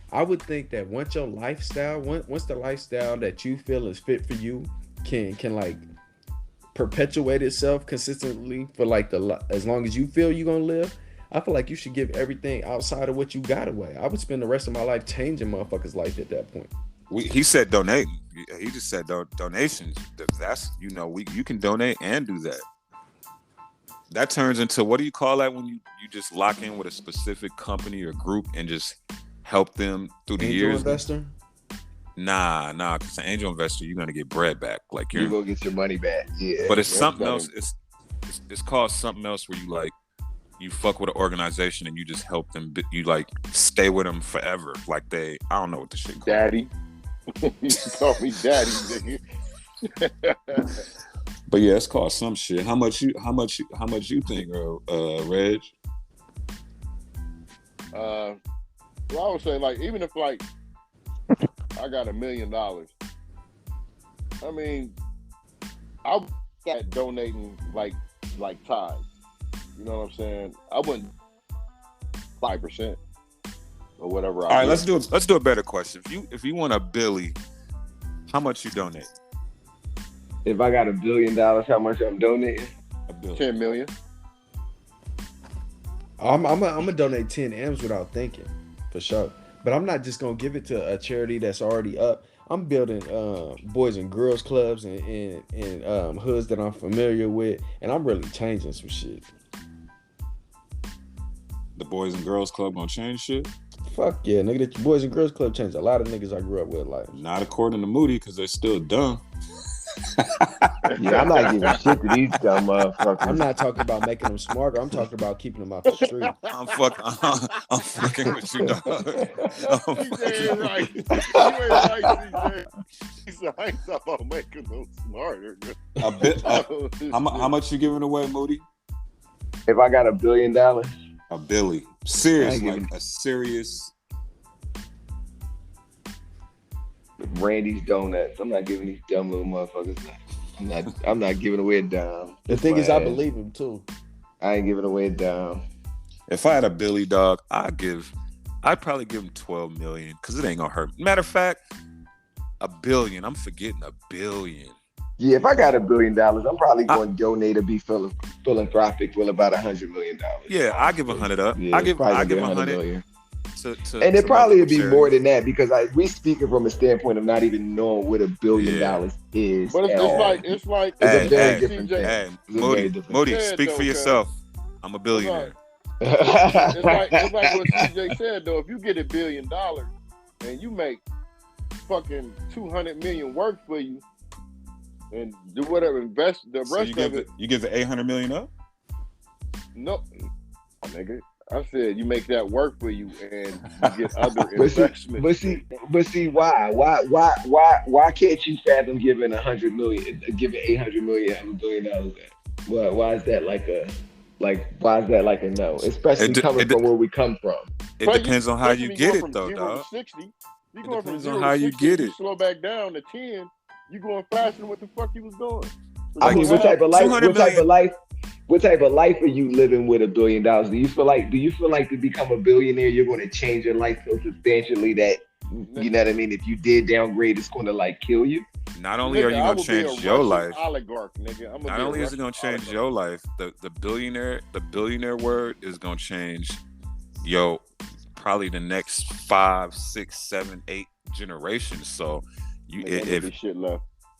I would think that once the lifestyle that you feel is fit for you can perpetuate itself consistently for as long as you feel you're gonna live, I feel like you should give everything outside of what you got away. I would spend the rest of my life changing motherfuckers' life at that point. He said donate. He just said donations. That's you can donate and do that. That turns into, what do you call that when you just lock in with a specific company or group and just help them through the years? Investor? Nah, because an angel investor, you're gonna get bread back. Like You go get your money back. Yeah. but it's That's something better. else. It's called something else where you like you fuck with an organization and you just help them. You like stay with them forever. Like I don't know what the shit called. Daddy. You used to call me daddy, nigga. But yeah, it's called some shit. How much you think, Reg? Well, I would say like even if like I got $1 million, I mean, I would start donating like tithes. You know what I'm saying? I wouldn't 5% or whatever. All right, let's do a better question. If you want a Billy, how much you donate? If I got $1 billion, how much I'm donating? A billion. 10 million. I'm gonna donate 10 M's without thinking, for sure. But I'm not just gonna give it to a charity that's already up. I'm building boys and girls clubs and hoods that I'm familiar with, and I'm really changing some shit. The Boys and Girls Club gonna change shit? Fuck yeah, nigga! The Boys and Girls Club changed a lot of niggas I grew up with. Like, Not according to Moody, because they're still dumb. Yeah, I'm not giving shit to these dumb motherfuckers. I'm not talking about making them smarter. I'm talking about keeping them out the street. I'm fucking with you, dog. CJ ain't right. You ain't right, CJ. He said, I ain't talking about making them smarter. A bit. How much you giving away, Moody? If I got $1 billion, A Billy. Serious, I ain't like a serious. Randy's Donuts. I'm not giving these dumb little motherfuckers. I'm not giving away a dime. The thing is, I believe him too. I ain't giving away a dime. If I had a Billy, dog, I'd probably give him 12 million because it ain't gonna hurt. Matter of fact, $1 billion. I'm forgetting $1 billion. Yeah, if I got $1 billion, I'm probably going to donate or be philanthropic with about $100 million. Yeah, I give 100 up. Yeah, I give 100 million. to And it probably would be charity. more than that because we speaking from a standpoint of not even knowing what $1 billion is. But it's like It's a Hey, very hey, different thing. Hey, It's a very different Moody, thing. speak for Yeah, yourself. I'm a billionaire. It's like what CJ said though. If you get $1 billion and you make fucking 200 million work for you and do whatever, invest the So rest of it. you give the 800 million up? No, nigga. I said you make that work for you and you get other investments. But see, why can't you fathom giving 800 million, $1 billion? Why is that like a no? Especially coming from where we come from. It depends on how you get it, from though, 0 dog. to 60. You It going from depends 0 on to how you 60, get it. slow back down to 10. You going faster than what the fuck you was doing. I mean, what type of life? 200 million. What type of life are you living with $1 billion? Do you feel like to become a billionaire, you're going to change your life so substantially that you know what I mean? If you did downgrade, it's going to like kill you. Not only are you going to change your life, oligarch, nigga. not only is it going to change your life, the billionaire word is going to change, probably the next 5, 6, 7, 8 generations. So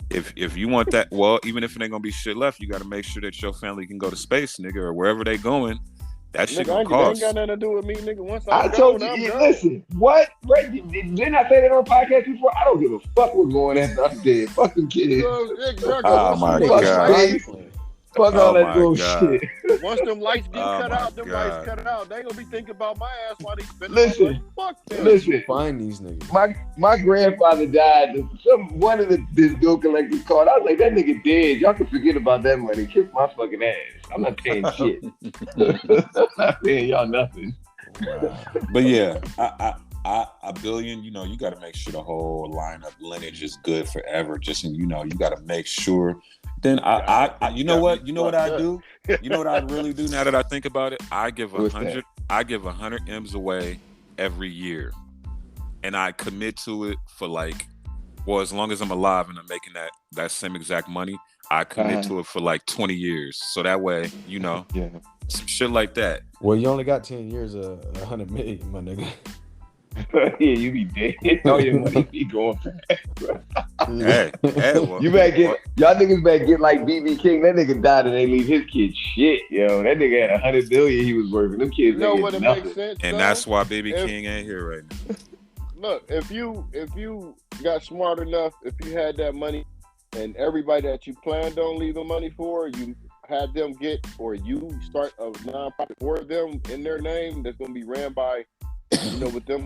if you want that, well, even if it ain't gonna be shit left, you got to make sure that your family can go to space, nigga, or wherever they going. That shit gonna cost. Ain't got nothing to do with me, nigga. Once I told you, listen, what? Didn't I say that on podcast before? I don't give a fuck what's going after I'm dead. Fuck them kids. Oh my God. Fuck all that bullshit. Once them lights get cut out, they ain't gonna be thinking about my ass while they spend. Listen, fuck them. Listen. Find these niggas. My grandfather died. One of this bill collectors called. I was like, that nigga dead. Y'all can forget about that money. Kiss my fucking ass. I'm not paying shit. I'm not paying y'all nothing. But yeah, $1 billion, you got to make sure the whole lineup lineage is good forever. Just, you got to make sure. Then you know what I do? You know what I really do now that I think about it? I give 100 M's away every year. And I commit to it for as long as I'm alive and I'm making that same exact money, I commit to it for 20 years. So that way, some shit like that. Well, you only got 10 years of 100 million, my nigga. Yeah, you be dead. All your money be going fast. Hey, well, you better y'all niggas better get like BB King. That nigga died and they leave his kids shit, yo. That nigga had 100 billion he was working. Them kids what it makes sense. And that's why BB King ain't here right now. look, if you got smart enough, if you had that money, and everybody that you planned on leaving money for, you had them get, or you start a nonprofit for them in their name that's going to be ran by, with them,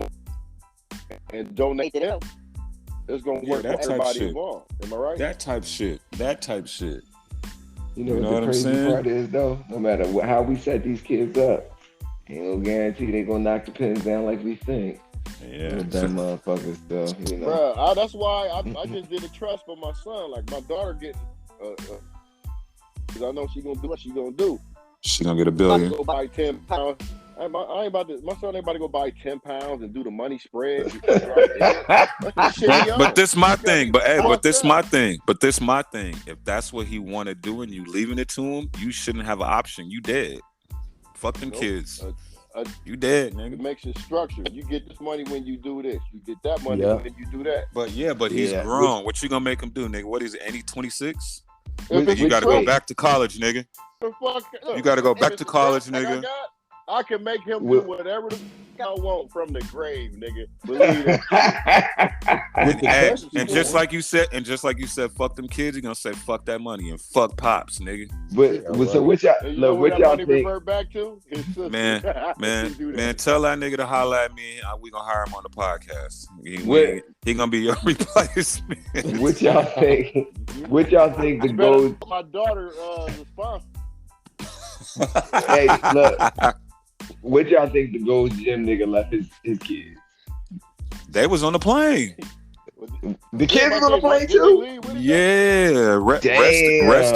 and donate to them. It's going to work for everybody involved. Am I right? That type shit. You know what the crazy part is, though? No matter how we set these kids up, ain't no guarantee they going to knock the pins down like we think. Yeah. Them motherfuckers, though. Bruh, that's why I just did a trust for my son. Like, my daughter getting, because I know she going to do what she going to do. She going to get $1 billion. Go buy 10 pounds. My son ain't about to go buy 10 pounds and do the money spread. But this my thing. But this my thing. If that's what he want to do and you leaving it to him, you shouldn't have an option. You dead. Fuck them kids. You dead, nigga. It makes it structured. You get this money when you do this. You get that money when you do that. But he's grown. What you gonna make him do, nigga? What is it? Ain't he 26? You gotta go back to college, nigga. You gotta go back to college, nigga. I can make him do whatever the I want from the grave, nigga. Believe it. and just like you said, fuck them kids. You gonna say fuck that money and fuck pops, nigga. So what y'all think? Revert back to? Man, tell that nigga to holler at me. We gonna hire him on the podcast. He gonna be your replacement. What y'all think? What y'all think the gold? My daughter responsible. Hey, look. What y'all think the Gold's Gym nigga left his kids? They was on the plane. The kids was on the plane too? Yeah. Rest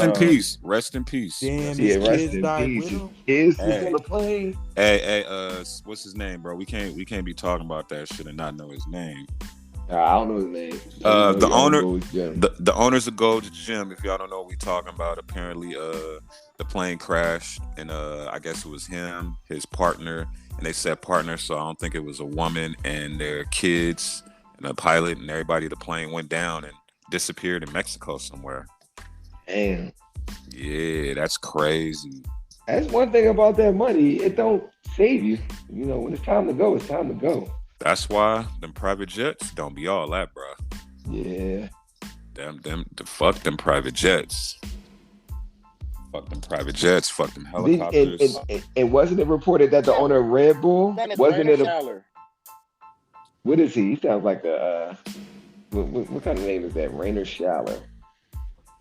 in peace. Rest in peace. Damn, yeah, his kids died peace. with him. Kids was on the plane. Hey, what's his name, bro? We can't be talking about that shit and not know his name. I don't know his name. The owners of Gold's Gym, if y'all don't know what we talking about, apparently the plane crashed and I guess it was him, his partner, and they said partner, so I don't think it was a woman, and their kids and the pilot and everybody. The plane went down and disappeared in Mexico somewhere. Damn. Yeah, that's crazy. That's one thing about that money. It don't save you. When it's time to go, it's time to go. That's why them private jets don't be all that, bro. Yeah. Fuck them private jets. Fuck them private jets. Fuck them helicopters. And wasn't it reported that the owner of Red Bull wasn't it? What is he? He sounds like a what kind of name is that? Rainer Schaller.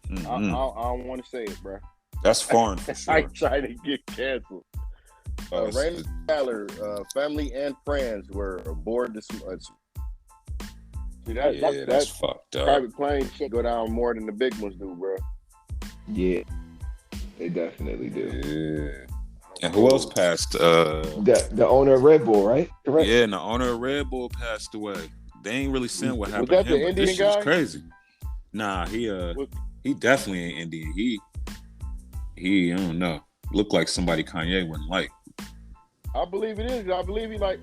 Mm-hmm. I don't want to say it, bro. That's foreign for sure. I try to get canceled. Rainer Schaller, family and friends were aboard this. That's fucked up. Private planes go down more than the big ones do, bro. Yeah, they definitely do. Yeah. And who else passed? The owner of Red Bull, right? Correct. Yeah, and the owner of Red Bull passed away. They ain't really saying what happened. Was that to him, the Indian this guy? shit's crazy. Nah, he definitely ain't Indian. He I don't know. Looked like somebody Kanye wouldn't like. I believe it is. I believe he or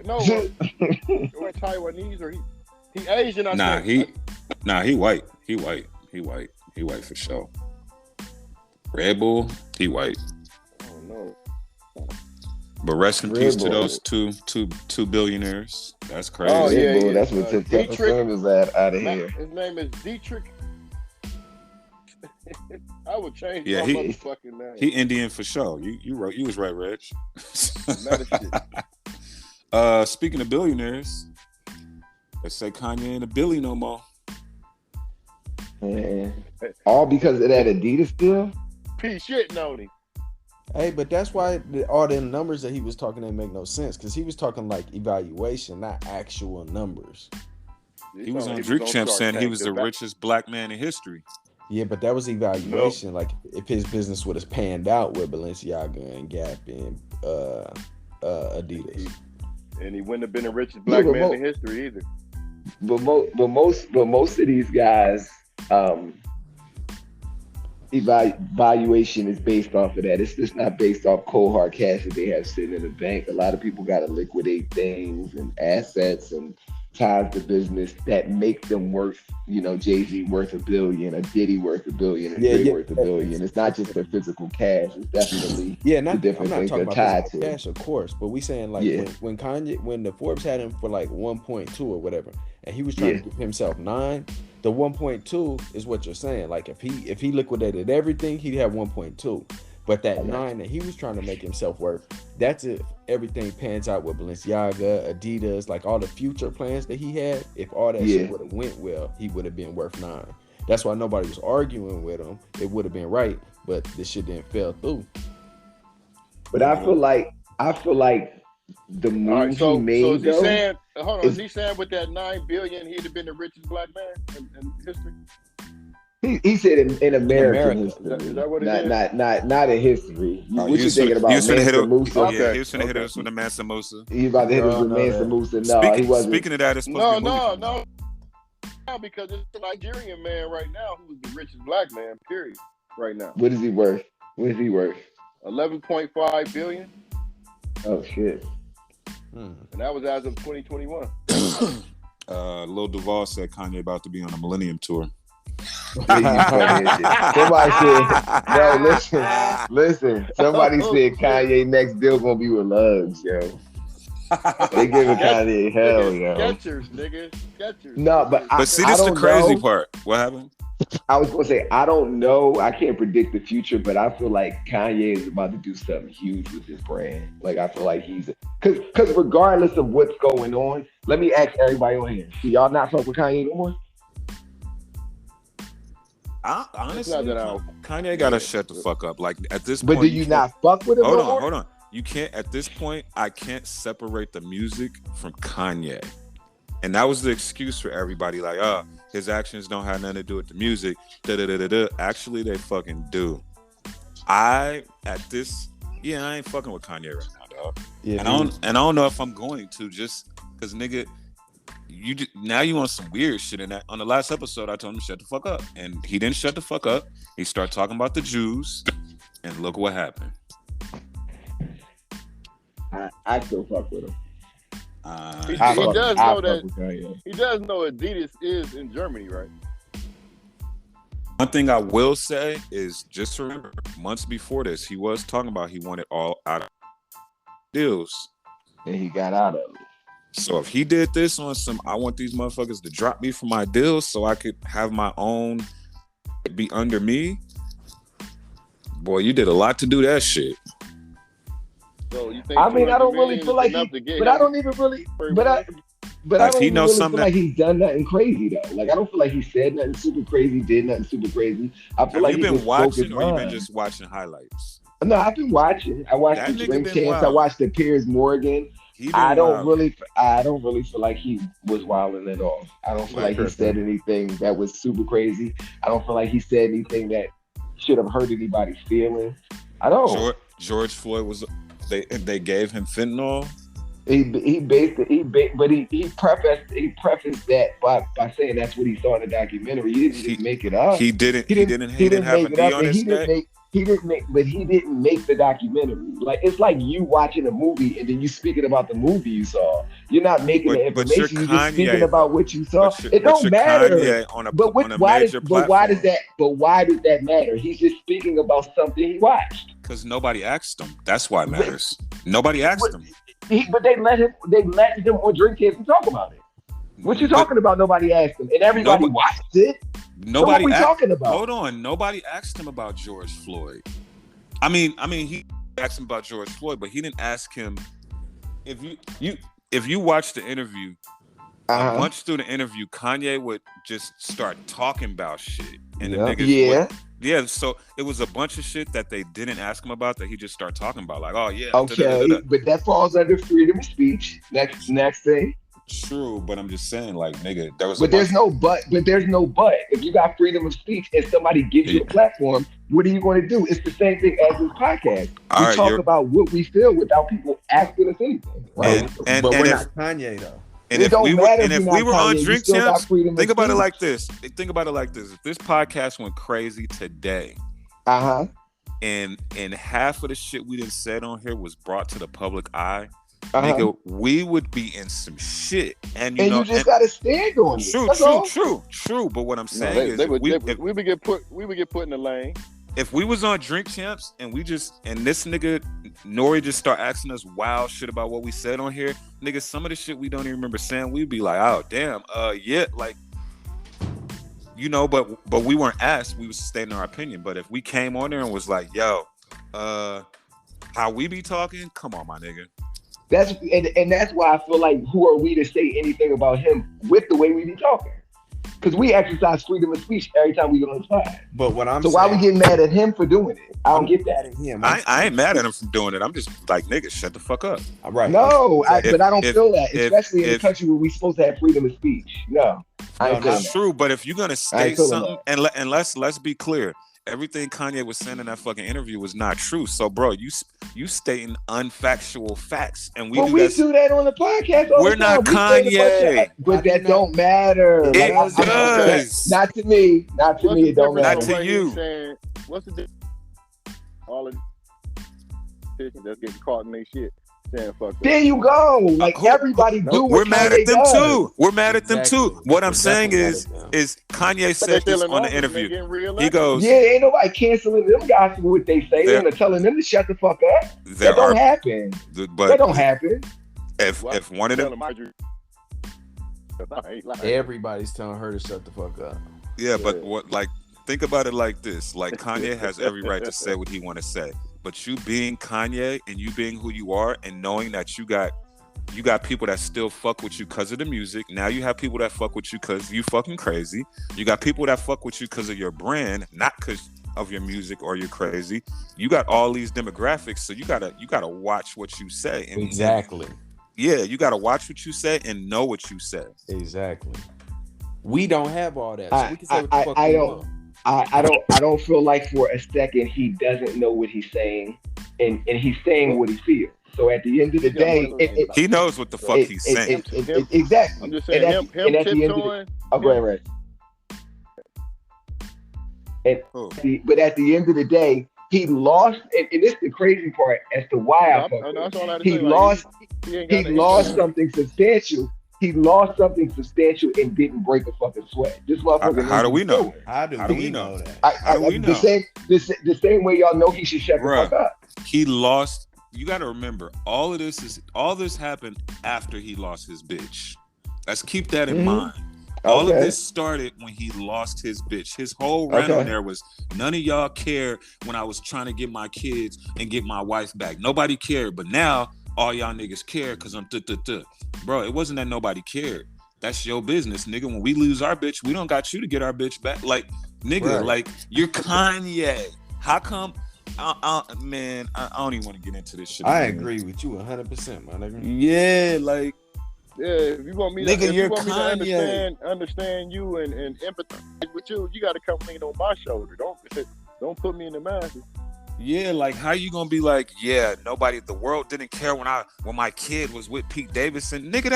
Taiwanese or he Asian. He white. He white for sure. Red Bull, he white. I don't know. But rest in peace to those two billionaires. That's crazy. Oh yeah. That's what Dietrich is out of here. His name is Dietrich. I would change my motherfucking name. He Indian for sure. You was right, Reg. Speaking of billionaires, they say Kanye ain't a Billy no more. Man. All because of that Adidas deal? Piece shit, Noni. Hey, but that's why all them numbers that he was talking didn't make no sense, because he was talking like evaluation, not actual numbers. He was on Drink Champ saying he was the richest black man in history. Yeah, but that was evaluation. Like if his business would have panned out with Balenciaga and Gap and Adidas, and he wouldn't have been the richest black man in history either. But most of these guys, evaluation is based off of that. It's just not based off cold hard cash that they have sitting in the bank. A lot of people got to liquidate things and assets, and ties to business that make them worth, Jay-Z worth $1 billion, a Diddy worth $1 billion, and Dre worth $1 billion. It's not just the physical cash. It's definitely the different things that are tied to cash, of course. But we saying like when Kanye, when the Forbes had him for like 1.2 or whatever, and he was trying to give himself 9. The 1.2 is what you're saying. Like if he liquidated everything, he'd have 1.2. But that 9 that he was trying to make himself worth, that's if everything pans out with Balenciaga, Adidas, like all the future plans that he had. If all that shit would have went well, he would have been worth 9. That's why nobody was arguing with him. It would have been right, but this shit didn't fell through. But I feel like the move he made. So is he saying? Hold on, is he saying with that $9 billion, he'd have been the richest black man in history? He said in American history. Is that what it is? Not in history. What you thinking about? He was finna hit Musa? Okay. He was finna hit us with the Mansa Musa. He about to hit us with Mansa Musa. No, he wasn't. Speaking of that, it's supposed to be no. Because it's a Nigerian man right now who's the richest black man, period, right now. What is he worth? What is he worth? 11.5 billion. Oh shit. And that was as of 2021. Lil Duval said Kanye about to be on a Millennium Tour. Somebody said, no, listen. Somebody said Kanye next deal gonna be with Lugs, yo. They giving Kanye hell, yo. Skechers. No, but see, this is the crazy part. What happened? I was gonna say, I don't know. I can't predict the future, but I feel like Kanye is about to do something huge with his brand. Like I feel like he's because regardless of what's going on, let me ask everybody on here: do y'all not fuck with Kanye no more? Honestly, Kanye gotta shut the fuck up. Like at this point, but do you not fuck with him? Hold on. You can't at this point. I can't separate the music from Kanye, and that was the excuse for everybody. Like, his actions don't have nothing to do with the music. Actually, they fucking do. I ain't fucking with Kanye right now, dog. Yeah, and I don't know if I'm going to, just because nigga. Now you want some weird shit in that. On the last episode, I told him to shut the fuck up, and he didn't shut the fuck up. He started talking about the Jews, and look what happened. I still fuck with him. He does know Adidas is in Germany, right? One thing I will say is just remember, months before this, he was talking about he wanted all out of deals, and he got out of it. So if he did this on some, I want these motherfuckers to drop me for my deals so I could have my own be under me. Boy, you did a lot to do that shit. So you think? I mean, I don't really feel like, but I don't even really, but I don't even really feel like he's done nothing crazy though. Like I don't feel like he said nothing super crazy, did nothing super crazy. I feel like you've been watching, or you've been just watching highlights. No, I've been watching. I watched the Drink Champs. I watched the Piers Morgan. I don't really feel like he was wilding at all. I don't feel like he said anything that was super crazy. I don't feel like he said anything that should have hurt anybody's feelings. I don't. George Floyd was. They gave him fentanyl. He prefaced that by saying that's what he saw in the documentary. He didn't just make it up. He didn't have a knee on his neck. He didn't make the documentary. Like it's like you watching a movie and then you speaking about the movie you saw. You're not making the information. You're just speaking about what you saw. It don't matter. Why does that matter? He's just speaking about something he watched. Because nobody asked him. That's why it matters. Nobody asked him. But they let him on Drink Champs and talk about it. What you talking about? Nobody asked him, and everybody watched it. Nobody. So what we talking about? Hold on. Nobody asked him about George Floyd. I mean, he asked him about George Floyd, but he didn't ask him. If you watch the interview, a bunch through the interview, Kanye would just start talking about shit, and the niggas would. So it was a bunch of shit that they didn't ask him about that he just started talking about, like, oh yeah. Okay, but that falls under freedom of speech. Next thing. True, but I'm just saying, like, nigga, there was. But there's no but. If you got freedom of speech and somebody gives you a platform, what are you going to do? It's the same thing as this podcast. We talk about what we feel without people asking us anything. Right? But we're not Kanye though. And if we were on Drink Champs, think about it like this. If this podcast went crazy today, and half of the shit we done said on here was brought to the public eye, nigga, we would be in some shit. And you and know, you just gotta stand on it. True. But what I'm saying is, we would get put in the lane. If we was on Drink Champs and this nigga Nori just start asking us wild shit about what we said on here, nigga, some of the shit we don't even remember saying, we'd be like, oh damn, yeah, like, you know, but we weren't asked, we was stating our opinion. But if we came on there and was like, yo, how we be talking, come on, my nigga. That's why I feel like, who are we to say anything about him with the way we be talking? Because we exercise freedom of speech every time we go on the pod. But what I'm so saying, why we getting mad at him for doing it? I don't get that. I ain't mad at him for doing it. I'm just like, nigga, shut the fuck up. Right. No, but I don't feel that, especially in a country where we supposed to have freedom of speech. No, that's true. But if you're gonna state something, and let's be clear, everything Kanye was saying in that fucking interview was not true. So, bro, you stating unfactual facts, and we do that on the podcast. We're not Kanye, but that don't matter. It does. Not to me. Not to me. It don't matter. Not to you. What's the difference? All of this that's getting caught in their shit. There you go. Like everybody do. We're mad at them too. We're mad at them too. What I'm saying is Kanye said this on the interview. He goes, yeah, ain't nobody canceling them guys for what they say and telling them to shut the fuck up. That don't happen. That don't happen. If one of them, everybody's telling her to shut the fuck up. Yeah, but what? Like, think about it like this. Like, Kanye has every right to say what he want to say. But you being Kanye and you being who you are and knowing that you got people that still fuck with you because of the music. Now you have people that fuck with you because you fucking crazy. You got people that fuck with you because of your brand, not because of your music or you're crazy. You got all these demographics, so you gotta watch what you say. And, exactly. Yeah, you gotta watch what you say and know what you say. Exactly. We don't have all that. So we can say what the fuck I we don't. want. I don't feel like for a second he doesn't know what he's saying, and he's saying what he feels. So at the end of the day, he knows what the fuck he's saying. Exactly. I'm just saying him tiptoeing. Oh, go ahead, right. But at the end of the day, he lost, and this is the crazy part as to why he lost something substantial. He lost something substantial and didn't break a fucking sweat. This motherfucker. How do we know? How do we know that? How do we know? The same way y'all know he should shut the fuck up. He lost. You got to remember, all this happened after he lost his bitch. Let's keep that in mind. All of this started when he lost his bitch. His whole rant on there was, none of y'all cared when I was trying to get my kids and get my wife back. Nobody cared, but now all y'all niggas care because I'm Bro, it wasn't that nobody cared. That's your business, nigga. When we lose our bitch, we don't got you to get our bitch back. Like, nigga, like, you're Kanye. How come? Man, I don't even want to get into this shit. I agree with you 100%, my nigga. Yeah, like, yeah, if you want me to, nigga, you want me to understand you and empathize with you, you got to come lean on my shoulder. Don't put me in the masses. Yeah, like, how you gonna be like, yeah, the world didn't care when my kid was with Pete Davidson. Nigga,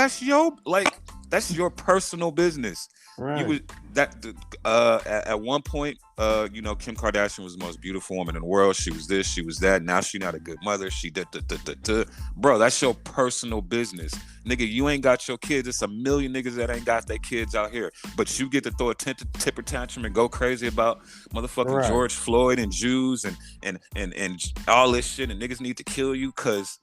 that's your personal business. Right. You was at one point, Kim Kardashian was the most beautiful woman in the world. She was this, she was that. Now she not a good mother. She Bro, that's your personal business. Nigga, you ain't got your kids. It's a million niggas that ain't got their kids out here. But you get to throw a temper tantrum and go crazy about motherfucking George Floyd and Jews and all this shit, and niggas need to kill you because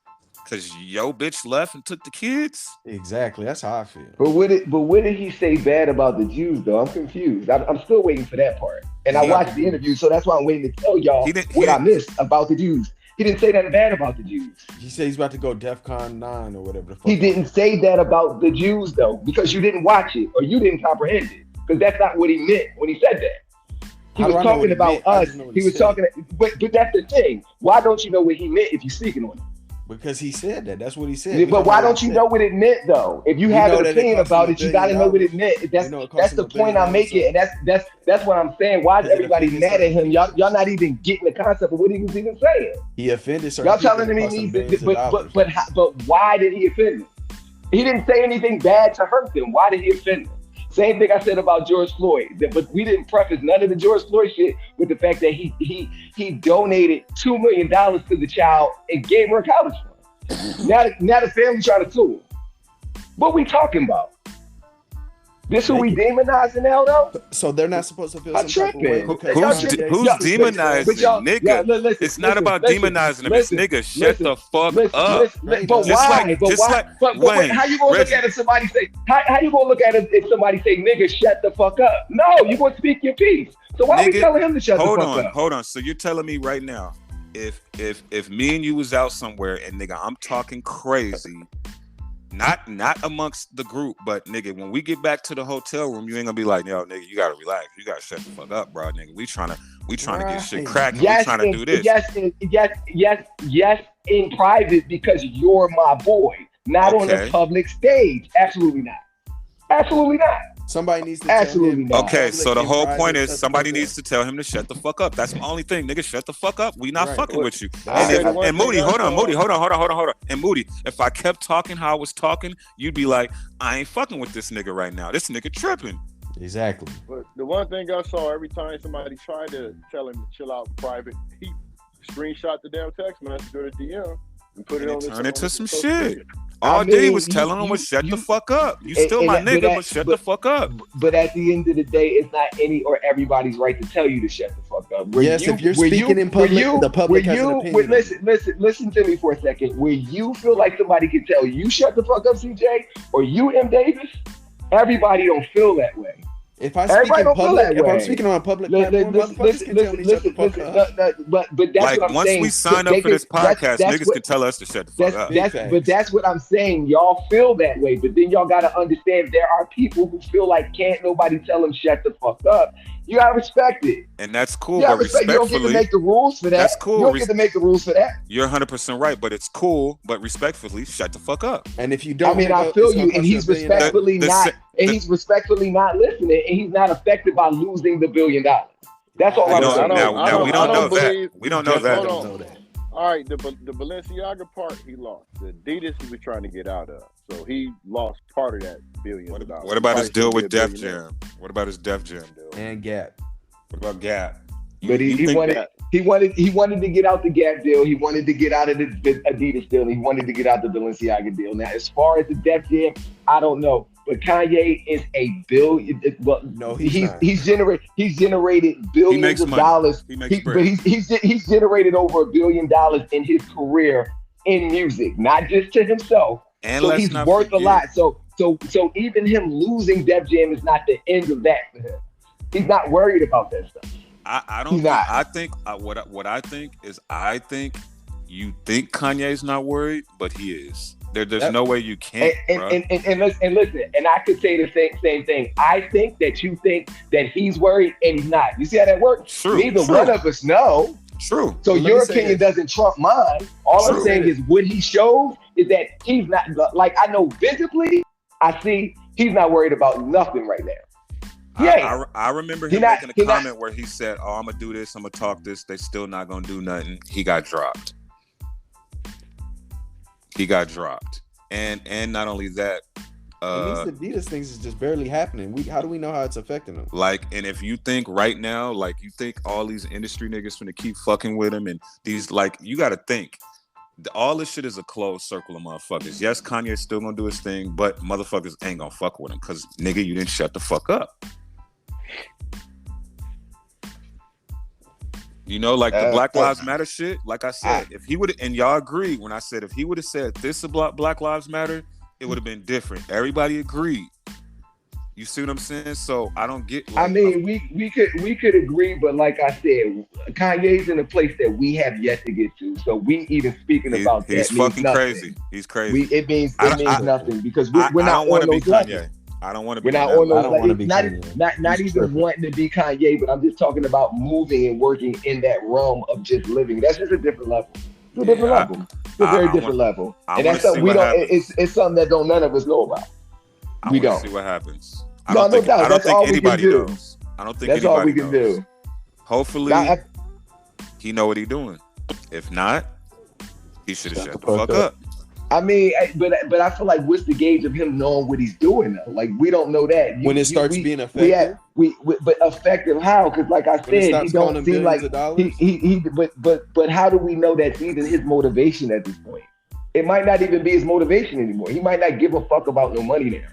yo bitch left and took the kids. Exactly, that's how I feel. But what did he say bad about the Jews though? I'm confused. I'm still waiting for that part. And I watched the interview, so that's why I'm waiting to tell y'all what I missed about the Jews. He didn't say that bad about the Jews. He said he's about to go DEFCON 9 or whatever the fuck. He didn't say that about the Jews though, because you didn't watch it or you didn't comprehend it. Because that's not what he meant when he said that. He was talking about us. He was talking, but that's the thing. Why don't you know what he meant if you're speaking on it? Because he said that. That's what he said. But why don't you know what it meant though? If you have an opinion about it, you got to know what it meant. That's the point I'm making, and that's what I'm saying. Why is everybody mad at him? Y'all not even getting the concept of what he was even saying. He offended. Y'all telling him he needs to, but why did he offend them? He didn't say anything bad to hurt them. Why did he offend them? Same thing I said about George Floyd, but we didn't preface none of the George Floyd shit with the fact that he donated $2 million to the child and gave her a college fund. Now the family trying to sue him. What we talking about? This who we demonizing now, though? So they're not supposed to feel I'm some type of way. tripping. because Who's Kanye- who's demonizing, nigga? listen, It's not about demonizing them. It's nigga, shut the fuck up. But Just why? like- But just why? like But Wayne, how you gonna look Reggie. at it if somebody say? How you gonna look at it if somebody say, "Nigga, shut the fuck up"? No, you gonna speak your piece. So why are we Nigga, telling him to shut the fuck up? Hold on. So you're telling me right now, if me and you was out somewhere and nigga, I'm talking crazy, not amongst the group, but nigga, when we get back to the hotel room, you ain't gonna be like, yo, nigga, you gotta relax, you gotta shut the fuck up, bro, nigga. We trying to get shit cracking. We trying to do this. Yes, in private because you're my boy, not on a public stage. Absolutely not. Absolutely not. Somebody needs to Absolutely tell him. not. Okay, so the whole Private, point is shut the somebody fuck needs up. to tell him to shut the fuck up. That's the only thing, nigga. Shut the fuck up. We not Right. fucking with you. Right. And Moody, hold on. And Moody, if I kept talking how I was talking, you'd be like, I ain't fucking with this nigga right now. This nigga tripping. Exactly. But the one thing I saw every time somebody tried to tell him to chill out in private, he screenshot the damn text message or the DM and put it on. Turn into some social shit. media. All day he was telling him was shut the fuck up. You still my nigga, but shut the fuck up. But at the end of the day, it's not any or everybody's right to tell you to shut the fuck up. If you're speaking in public, the public has an opinion. Listen to me for a second. Where you feel like somebody can tell you shut the fuck up, CJ, or you, MDAVIS, everybody don't feel that way. If I speak in public, if I'm speaking on a public platform, motherfuckers can tell me shut the fuck up. But that's like what I'm once saying. we sign up for this podcast, niggas can tell us to shut the fuck up. But that's what I'm saying. Y'all feel that way, but then y'all gotta understand there are people who feel like can't nobody tell them shut the fuck up. You gotta respect it. And that's cool, You but respect. You don't get to respectfully, make the rules for that. that's cool. You don't get to make the rules for that. You're 100% right, but it's cool, but respectfully, shut the fuck up. And if you don't, I mean, I feel you, and he's respectfully not, he's respectfully not listening, and he's not affected by losing the $1 billion. That's all I'm saying. Now we don't know that. believe- We don't know that. Hold on. All right, the Balenciaga part he lost. The Adidas he was trying to get out of, so he lost part of that $1 billion. What about his deal with Def Jam? What about his Def Jam deal? And Gap. What about Gap? But he wanted to get out the Gap deal. He wanted to get out of the Adidas deal. And he wanted to get out the Balenciaga deal. Now, as far as the Def Jam, I don't know. But Kanye is $1 billion. Well, no, he's generated billions of dollars. He's generated over $1 billion in his career in music, not just to himself. And so he's worth a lot. So even him losing Def Jam is not the end of that for him. He's not worried about that stuff. I don't. I think what I think is you think Kanye's not worried, but he is. There's no way you can't. And listen, and I could say the same thing. I think that you think that he's worried and he's not. You see how that works? True. Neither one of us know. True. So your opinion doesn't trump mine. All I'm saying is what he shows is that he's not, like, I know visibly, I see he's not worried about nothing right now. I remember him making a comment where he said, "Oh, I'm gonna do this. I'm gonna talk this. They still not gonna do nothing." He got dropped. And not only that, and these Adidas things is just barely happening. How do we know how it's affecting them? Like, and if you think right now, like you think all these industry niggas finna keep fucking with him, and these, like, you gotta think. All this shit is a closed circle of motherfuckers. Yes, Kanye's still gonna do his thing, but motherfuckers ain't gonna fuck with him because nigga, you didn't shut the fuck up. You know, like the Black Lives Matter shit. Like I said, if he would, and y'all agree when I said if he would have said this about Black Lives Matter, it would have been different. Everybody agreed. You see what I'm saying? So I don't get. Like, I mean, we could agree, but like I said, Kanye's in a place that we have yet to get to. So we even speaking about that. He's fucking crazy. He's crazy. It means nothing because we're not on those levels. I don't want to be. We're not on those levels. Not even tripping. wanting to be Kanye, but I'm just talking about moving and working in that realm of just living. That's just a different level. It's a different level. It's a very different level. And that's something we don't. It's something that none of us know about. We don't see what happens. No doubt. I don't think anybody knows. knows. I don't think that's all we can do. Hopefully, he know what he's doing. If not, he should have shut the fuck up. I mean, but I feel like what's the gauge of him knowing what he's doing though? Like, we don't know that. When it starts being effective? But effective how? Because like I said, he don't seem like he but how do we know that's even his motivation at this point? it might not even be his motivation anymore. He might not give a fuck about no money now.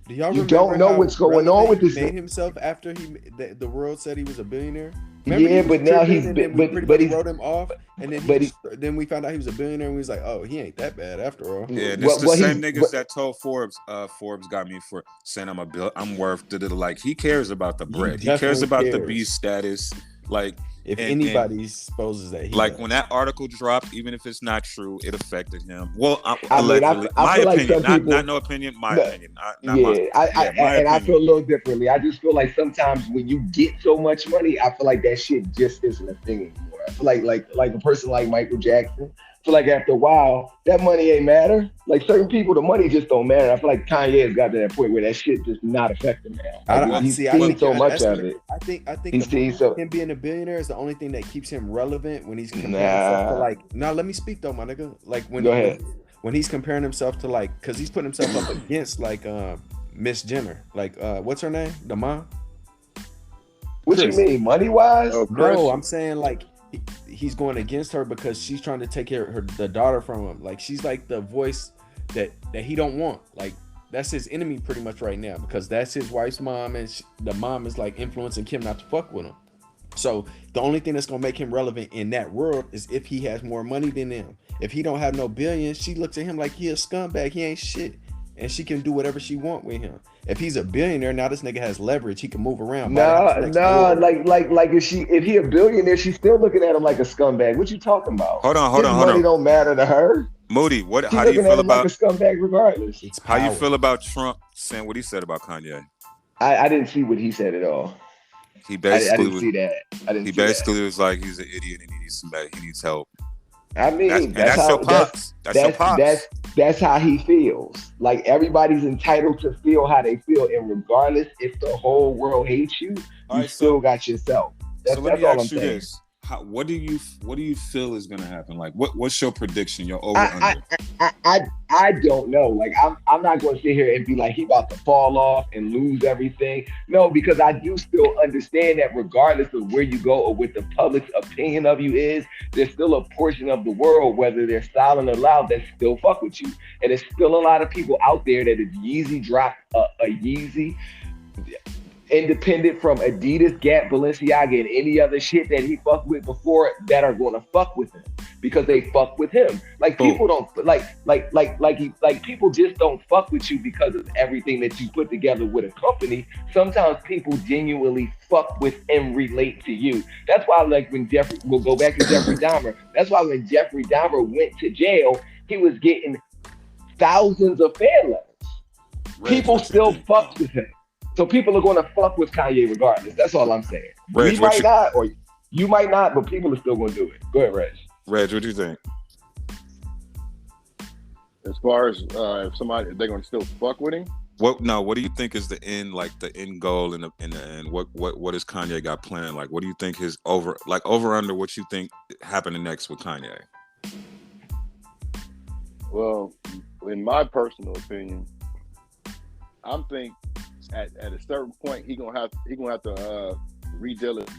Do y'all You remember don't know what's going on with this made thing. himself after the world said he was a billionaire? Yeah, but now he's but he wrote him off, and then then we found out he was a billionaire, and we was like, oh, he ain't that bad after all. Yeah, and it's the same niggas that told Forbes. Forbes got me for saying I'm worth. Like he cares about the bread. He cares about the B status. Like if anybody supposes that, like when that article dropped, even if it's not true, it affected him. Well, allegedly, my opinion, like not no opinion, my opinion. I feel a little differently. I just feel like sometimes when you get so much money, I feel like that shit just isn't a thing anymore. I feel like a person like Michael Jackson. I feel like after a while, that money ain't matter. Like certain people, the money just don't matter. I feel like Kanye has got to that point where that shit just not affecting him now. He's seen so much of it. I think him being a billionaire is the only thing that keeps him relevant when he's comparing himself to like. Now let me speak though, my nigga. Like when he's comparing himself to like, because he's putting himself up against like Miss Jenner. Like what's her name? The mom. What you mean, money wise? No, I'm saying like. He's going against her because she's trying to take care of the daughter from him. Like she's like the voice that he don't want. Like that's his enemy pretty much right now because that's his wife's mom, and the mom is like influencing Kim not to fuck with him. So the only thing that's gonna make him relevant in that world is if he has more money than them. If he don't have no billions, she looks at him like he a scumbag. He ain't shit, and she can do whatever she want with him. If he's a billionaire, now this nigga has leverage. He can move around. Like if he a billionaire, she's still looking at him like a scumbag. What you talking about? Hold on. Money don't matter to her. Moody, how do you feel about like a scumbag regardless? How you feel about Trump saying what he said about Kanye? I didn't see what he said at all. He basically I didn't see that. He basically was like he's an idiot and he needs help. I mean, that's your pops. That's how he feels. Like everybody's entitled to feel how they feel, and regardless if the whole world hates you, you still got yourself. That's all I'm saying. This. What do you feel is gonna happen? Like what's your prediction? Your over under? I don't know. Like I'm not gonna sit here and be like he about to fall off and lose everything. No, because I do still understand that regardless of where you go or what the public's opinion of you is, there's still a portion of the world, whether they're silent or loud, that still fuck with you. And there's still a lot of people out there that if Yeezy dropped a Yeezy independent from Adidas, Gap, Balenciaga, and any other shit that he fucked with before, that are gonna fuck with him because they fuck with him. Like people don't like people just don't fuck with you because of everything that you put together with a company. Sometimes people genuinely fuck with and relate to you. That's why, like when we'll go back to Jeffrey Dahmer. That's why when Jeffrey Dahmer went to jail, he was getting thousands of fan letters. People still fucked with him. So people are going to fuck with Kanye regardless. That's all I'm saying. We might not, or you might not, but people are still going to do it. Go ahead, Reg. Reg, what do you think? As far as if they're going to still fuck with him? What do you think is the end, like the end goal in the end? What does Kanye got planned? Like, what do you think his over under? What you think happening next with Kanye? Well, in my personal opinion, I'm thinking at a certain point he gonna have to redeal it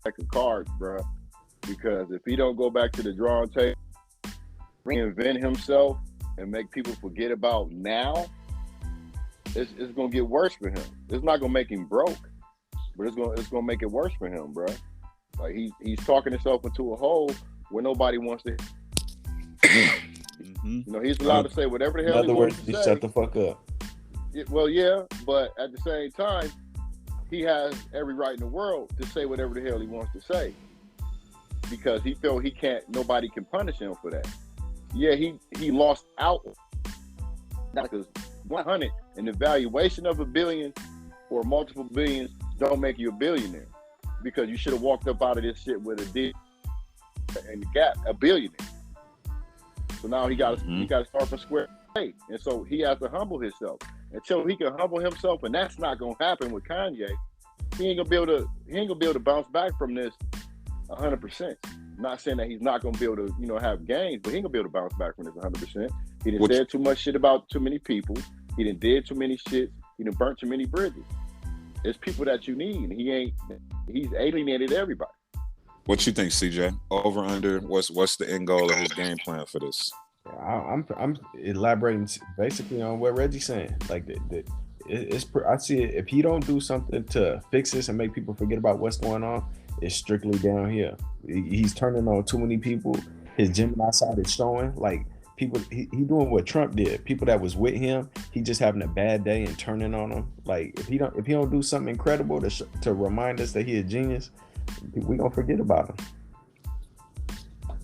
like a card, bro. Because if he don't go back to the drawing table, reinvent himself, and make people forget about now, it's gonna get worse for him. It's not gonna make him broke, but it's gonna make it worse for him, bro. Like he's talking himself into a hole where nobody wants to. You know, he's allowed to say whatever the hell he wants to say. Shut the fuck up. Well, yeah, but at the same time, he has every right in the world to say whatever the hell he wants to say because he feel nobody can punish him for that. Yeah, he lost out because 100 and the valuation of $1 billion or multiple billions don't make you a billionaire because you should have walked up out of this shit with a deal and the gap $1 billion. So now he got to start from square one, and so he has to humble himself. Until he can humble himself, and that's not gonna happen with Kanye. He ain't gonna be able to bounce back from this 100%. Not saying that he's not gonna be able to, have gains, but he ain't gonna be able to bounce back from this 100%. He done said too much shit about too many people. He done did too many shit. He done burnt too many bridges. It's people that you need, and he's alienated everybody. What you think, CJ? Over under? What's the end goal of his game plan for this? I'm elaborating basically on what Reggie's saying. Like I see it. If he don't do something to fix this and make people forget about what's going on, it's strictly down here. He's turning on too many people. His Gemini side is showing. Like people, he doing what Trump did. People that was with him, he just having a bad day and turning on them. Like if he don't do something incredible to remind us that he a genius, we gonna forget about him.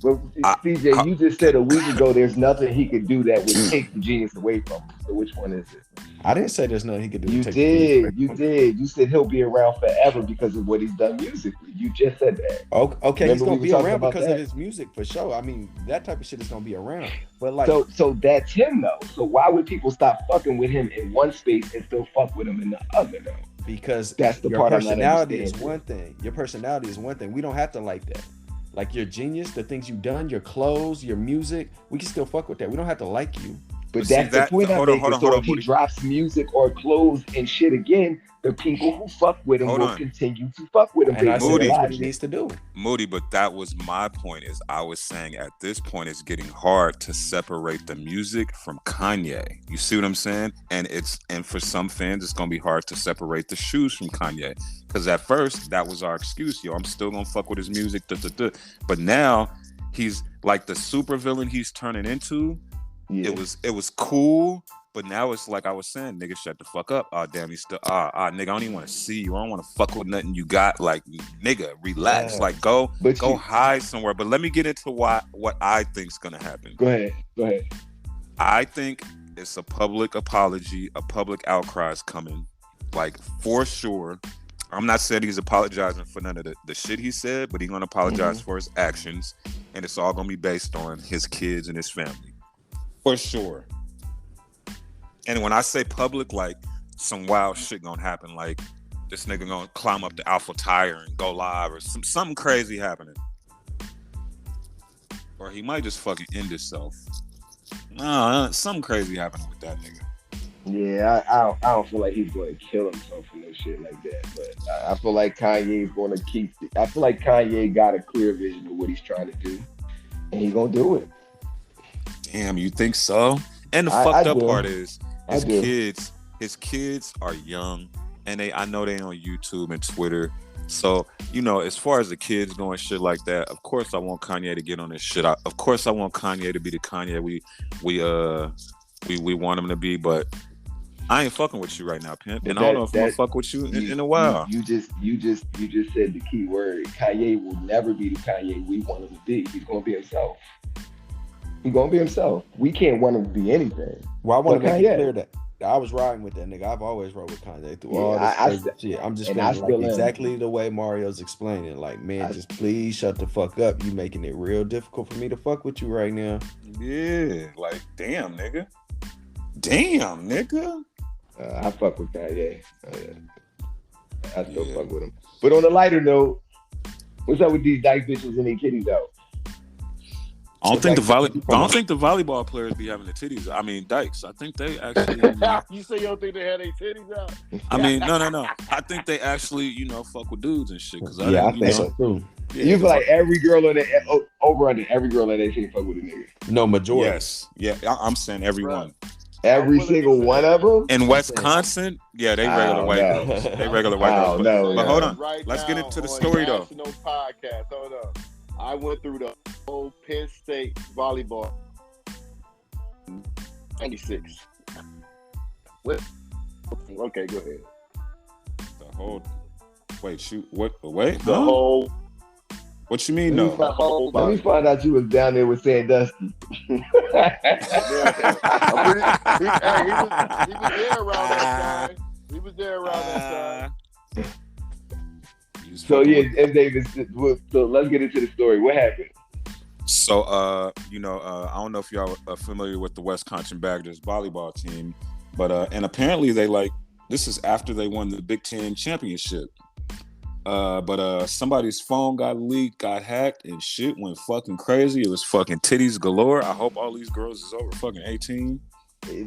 But CJ, you just said a week ago there's nothing he could do that would take the genius away from him. So which one is it? I didn't say there's nothing he could do. You did. You said he'll be around forever because of what he's done musically. You just said that. Okay, he's gonna be around because of his music for sure. I mean, that type of shit is gonna be around. But like, so that's him though. So why would people stop fucking with him in one space and still fuck with him in the other though? Because that's the your part personality is one thing. Your personality is one thing. We don't have to like that. Like your genius, the things you've done, your clothes, your music, we can still fuck with that. We don't have to like you. But that's the point I'm making. So if he drops music or clothes and shit again, the people who fuck with him will continue to fuck with him. And that's what he needs to do. Moody, but that was my point. Is I was saying at this point it's getting hard to separate the music from Kanye. You see what I'm saying? And for some fans it's gonna be hard to separate the shoes from Kanye. Because at first that was our excuse. Yo, I'm still gonna fuck with his music. But now he's like the supervillain he's turning into. Yeah. It was cool, but now it's like I was saying, nigga, shut the fuck up. Oh damn, he's still nigga, I don't even want to see you. I don't want to fuck with nothing you got. Like, nigga, relax. Like go hide somewhere. But let me get into what I think's gonna happen. Go ahead. I think it's a public apology, a public outcry is coming. Like for sure. I'm not saying he's apologizing for none of the shit he said, but he's gonna apologize for his actions, and it's all gonna be based on his kids and his family. For sure. And when I say public, like some wild shit gonna happen. Like this nigga gonna climb up the Alpha Tire and go live or something crazy happening. Or he might just fucking end himself. Something crazy happening with that nigga. Yeah, I don't feel like he's going to kill himself for no shit like that. But I feel like Kanye's going to keep. I feel like Kanye got a clear vision of what he's trying to do, and he's gonna do it. Damn, you think so? And the fucked up part is his kids are young, and I know they on YouTube and Twitter. So, as far as the kids doing shit like that, of course I want Kanye to get on this shit. Of course I want Kanye to be the Kanye we want him to be, but I ain't fucking with you right now, Pimp. And I don't know if I'm gonna fuck with you in a while. You just said the key word. Kanye will never be the Kanye we want him to be. He's gonna be himself. He's gonna be himself. We can't want him to be anything. Well, I want to make it clear that I was riding with that nigga. I've always rode with Kanye through all this shit. I'm just feeling exactly the way Mario's explaining. Like, man, just please shut the fuck up. You making it real difficult for me to fuck with you right now. Yeah, like, damn, nigga. I fuck with Kanye. I still fuck with him. But on a lighter note, what's up with these dyke bitches and their kitties out? I don't think the volleyball players be having the titties. I mean, dykes. I think they actually. You say you don't think they had their titties out? I mean, no. I think they actually, fuck with dudes and shit. I think so too. Yeah, you feel like every girl in the over under every girl in that team fuck with a nigga. No, majority. Yes, yeah. I'm saying everyone. Every single one of them? In Wisconsin, yeah, they regular white girls. They regular white girls. But hold on. Let's get into the story, though. Podcast. Hold on. I went through the whole Penn State volleyball 96. Okay, go ahead. The whole... Wait, shoot. What? Wait? The whole... What you mean, though? Let me find out you was down there with Sandusky. He was there around that time. He was there around that time. So yeah, MDAVIS. So let's get into the story. What happened? So I don't know if y'all are familiar with the Wisconsin Badgers volleyball team, but and apparently this is after they won the Big Ten championship. But somebody's phone got leaked, got hacked, and shit went fucking crazy. It was fucking titties galore. I hope all these girls is over fucking 18.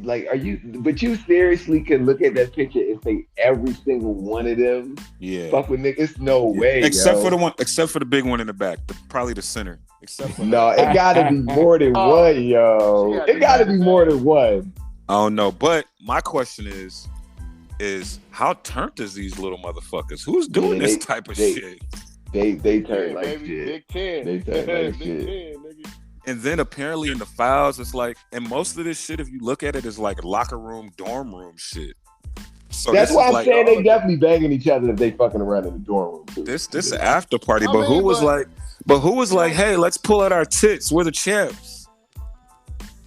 Like, but you seriously can look at that picture and say every single one of them fuck with niggas? No way. Except for the big one in the back, probably the center. Except for No, it gotta be more than one, yo. It gotta be more than one. I don't know, but my question is how turned is these little motherfuckers? Who's doing this type of shit? They turn like baby, shit. Big 10. They turn like Big shit. 10, nigga. And then apparently in the files, it's like, and most of this shit, if you look at it, is like locker room, dorm room shit. So that's why I'm saying they oh, definitely banging each other if they fucking around in the dorm room too. This is an after party, but who was like, hey, let's pull out our tits. We're the champs.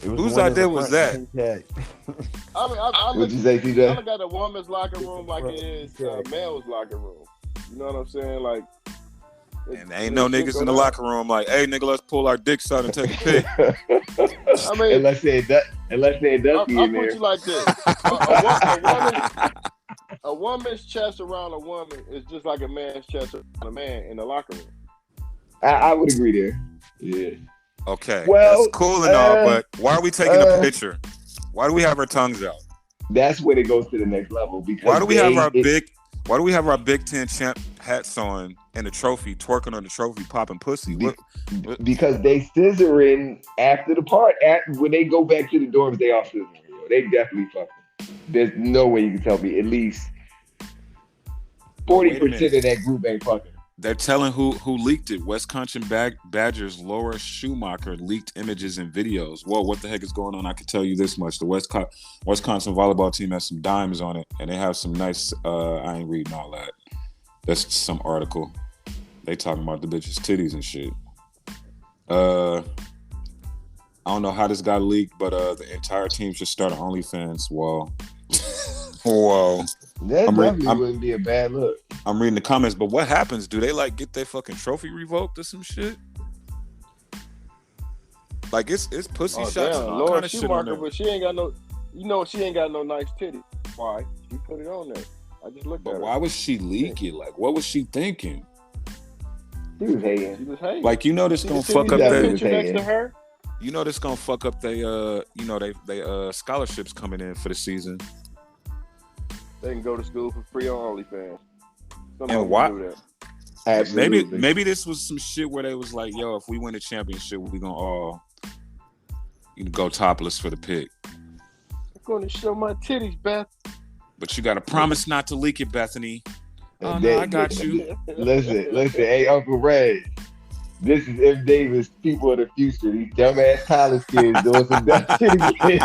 Whose idea was that? What'd you say, CJ? I got a woman's locker room like it is a male's locker room. You know what I'm saying? Like, and ain't no niggas in the locker room like, hey, nigga, let's pull our dicks out and take a pic. I mean, unless they Dusty in I'll there. put you like this: a woman's chest around a woman is just like a man's chest around a man in the locker room. I would agree there. Yeah. Okay, well, that's cool and all, but why are we taking a picture? Why do we have our tongues out? That's when it goes to the next level. Because why do we have our Big Ten champ hats on and the trophy, twerking on the trophy, popping pussy? Because they scissoring after the part. When they go back to the dorms, they all scissoring. They definitely fucking. There's no way you can tell me at least 40% of that group ain't fucking. They're telling who leaked it. Wisconsin Badgers Laura Schumacher leaked images and videos. Whoa, what the heck is going on? I can tell you this much. The Wisconsin volleyball team has some dimes on it, and they have some nice, I ain't reading all that. That's some article. They talking about the bitches' titties and shit. I don't know how this got leaked, but the entire team should start an OnlyFans. Whoa. Whoa. That definitely wouldn't be a bad look. I'm reading the comments, but what happens? Do they like get their fucking trophy revoked or some shit? Like it's pussy shots and all kind of shit on there. But she ain't got no, she ain't got no nice titty. Why? She put it on there. I just looked at her. But why was she leaking? Like, what was she thinking? She was hating. She was hating. Like, this gonna fuck up their picture next to her. This gonna fuck up they scholarships coming in for the season. They can go to school for free on OnlyFans. And why? Absolutely. Maybe this was some shit where they was like, yo, if we win a championship, we gonna all go topless for the pic. I'm gonna show my titties, Beth. But you gotta promise not to leak it, Bethany. Oh, no, I got you. Listen, hey, Uncle Ray. This is MDAVIS, people of the future. These dumbass college kids doing some dumb shit again.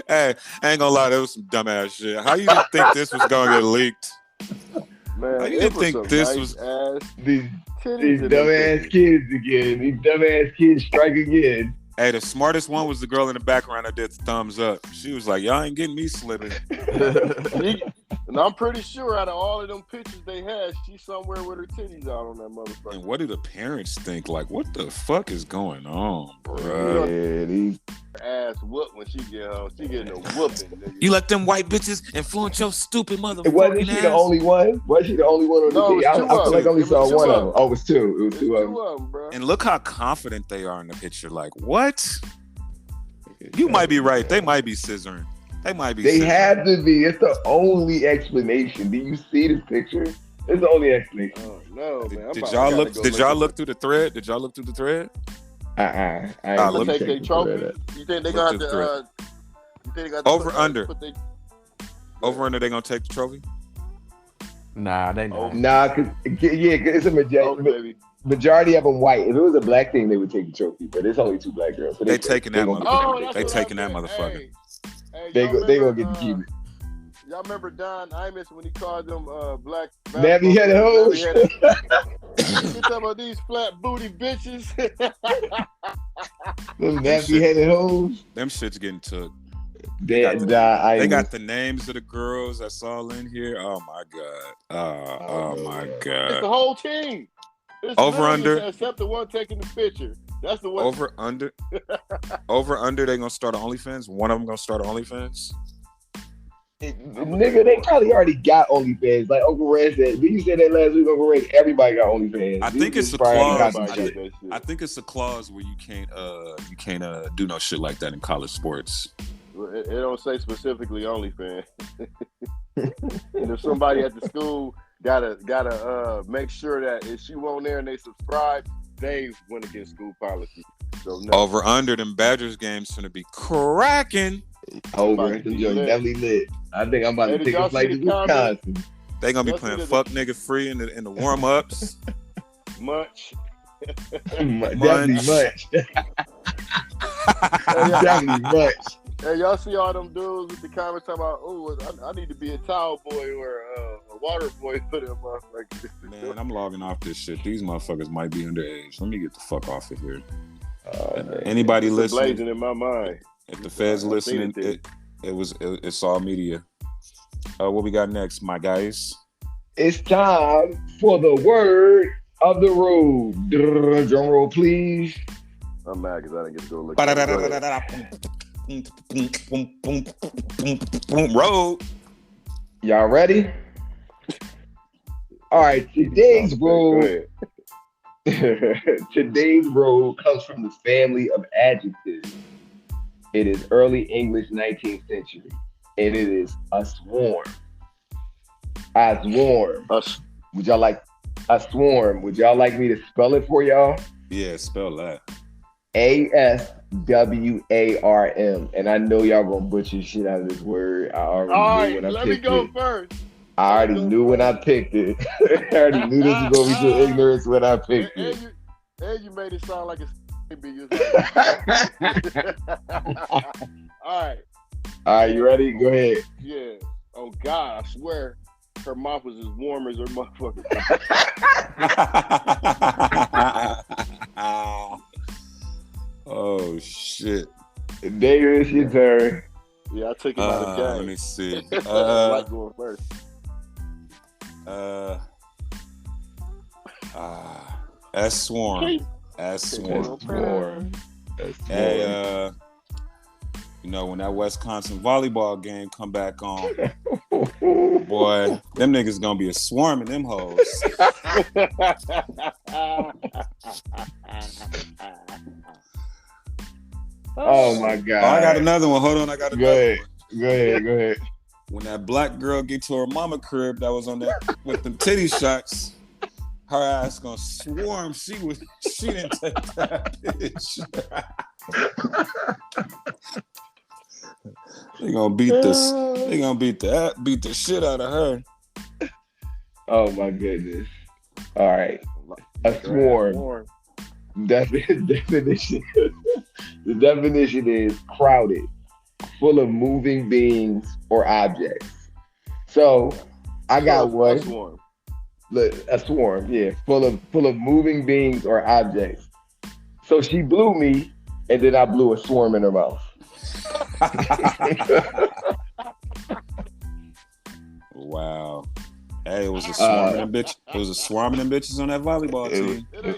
Hey, I ain't gonna lie, that was some dumbass shit. How you didn't think this was gonna get leaked? Man, how you didn't think this was these dumbass kids again? These dumbass kids strike again. Hey, the smartest one was the girl in the background that did the thumbs up. She was like, y'all ain't getting me slipping. And I'm pretty sure out of all of them pictures they had, she's somewhere with her titties out on that motherfucker. And what do the parents think? Like, what the fuck is going on, bro? Yeah, these ass whoop when she get home. She getting a whooping, nigga. You let them white bitches influence your stupid motherfucking wasn't she ass? the only one? Was she the only one on the team? I feel like I only saw one of them. Oh, it was two. It was two of them. Bro. And look how confident they are in the picture. Like, what? You might be right. They might be scissoring. They might be. They have to be. It's the only explanation. Do you see this picture? It's the only explanation. Oh no, man! Did y'all look? Did y'all look through the thread? Did y'all look through the thread? I let me take their trophy. You think they gonna have to? You think they got over under? Over under? They gonna take the trophy? Nah, they not. Nah, cause it's a majority of them white. If it was a black team, they would take the trophy. But it's only two black girls. So they taking that motherfucker. They taking that motherfucker. They gonna get to keep it. Y'all remember Don Imus when he called them black nappy-headed hoes? You talking about these flat booty bitches? Them nappy-headed hoes? Them shit's getting took. They got the names of the girls that's all in here. Oh my god. Oh my god. It's the whole team. It's over under except the one taking the picture. That's the one. Over under. Over under. They gonna start an OnlyFans. One of them gonna start an OnlyFans. Nigga, they probably already got OnlyFans. Like Uncle Red said. Did you say that last week, Uncle Red? Everybody got OnlyFans. I think it's a clause. I think it's a clause where you can't do no shit like that in college sports. It don't say specifically OnlyFans. And if somebody at the school gotta make sure that if she won't there and they subscribe, they went against school policy. So no. Over under them Badgers games gonna be cracking. Over. Them joints definitely lit. I think I'm about to take a flight to Wisconsin. They gonna be playing fuck nigga free in the warm ups. Much. Definitely much. Definitely much. Hey, y'all see all them dudes with the comments talking about, oh, I need to be a towel boy or a water boy for them motherfuckers. Man, I'm logging off this shit. These motherfuckers might be underage. Let me get the fuck off of here. Anybody listening? Blazing in my mind. If the feds listening, it's all media. What we got next, my guys? It's time for the word of the road. Drum roll, please. I'm mad because I didn't get to go look. Road. Y'all ready? All right, today's road. Today's road comes from the family of adjectives. It is early English 19th century, and it is a swarm. A swarm. Would y'all like a swarm? Would y'all like me to spell it for y'all? Yeah, spell that. ASWARM. And I know y'all gonna butcher shit out of this word. I already knew when I picked it. Let me go first. I already knew when I picked it. I already knew this was gonna be some ignorance when I picked it. And you made it sound like a baby. All right, you ready? Go ahead. Yeah. Oh God, I swear her mouth was as warm as her motherfucker. Oh shit. David, it's your turn. Yeah, I took him out of the game. Let me see. I like going first. S-Swarm. Hey, when that Wisconsin volleyball game come back on, boy, them niggas gonna be a swarm in them hoes. Oh my God. Oh, I got another one. Hold on, I got another one. Go ahead. When that black girl get to her mama crib that was on that with them titty shots, her ass gonna swarm. She didn't take that bitch. They gonna beat this. They gonna beat the shit out of her. Oh my goodness. All right. A swarm. Definition. The definition is crowded, full of moving beings or objects. So I got one. A swarm, yeah, full of moving beings or objects. So she blew me, and then I blew a swarm in her mouth. Wow. Hey, it was a swarm of them bitch. It was a swarm of them bitches on that volleyball team. It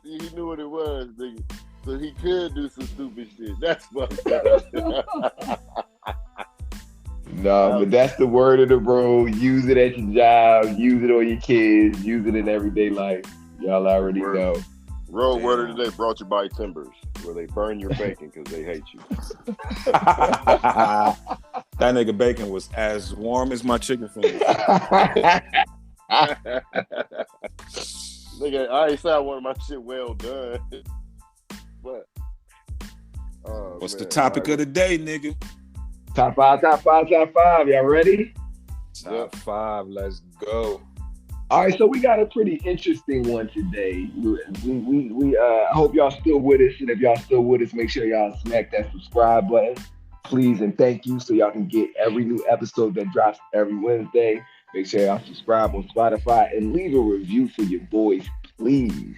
he knew what it was, nigga. So he could do some stupid shit. That's fucked up. No, but that's the word of the road. Use it at your job. Use it on your kids. Use it in everyday life. Y'all already know. Road word of the day brought to you by Timbers, where they burn your bacon because they hate you. That nigga bacon was as warm as my chicken fingers. Nigga, I ain't said I wanted my shit well done. But what's the topic of the day, nigga? Top five. Y'all ready? Top five. Let's go. All right, so we got a pretty interesting one today. We hope y'all still with us, and if y'all still with us, make sure y'all smack that subscribe button, please, and thank you, so y'all can get every new episode that drops every Wednesday. Make sure y'all subscribe on Spotify and leave a review for your boys, please.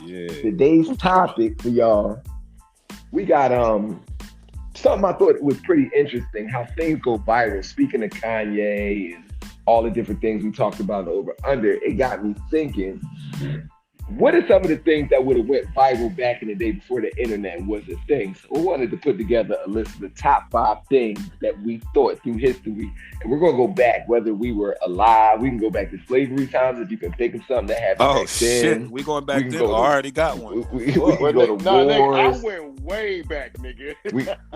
Yeah. Today's topic for y'all, we got something I thought was pretty interesting, how things go viral. Speaking of Kanye and all the different things we talked about over under, it got me thinking, what are some of the things that would have went viral back in the day before the internet was a thing? So we wanted to put together a list of the top 5 things that we thought through history. And we're going to go back, whether we were alive. We can go back to slavery times if you can think of something that happened back then. Shit. We going back then. I already got one. We can go to wars. I went way back, nigga.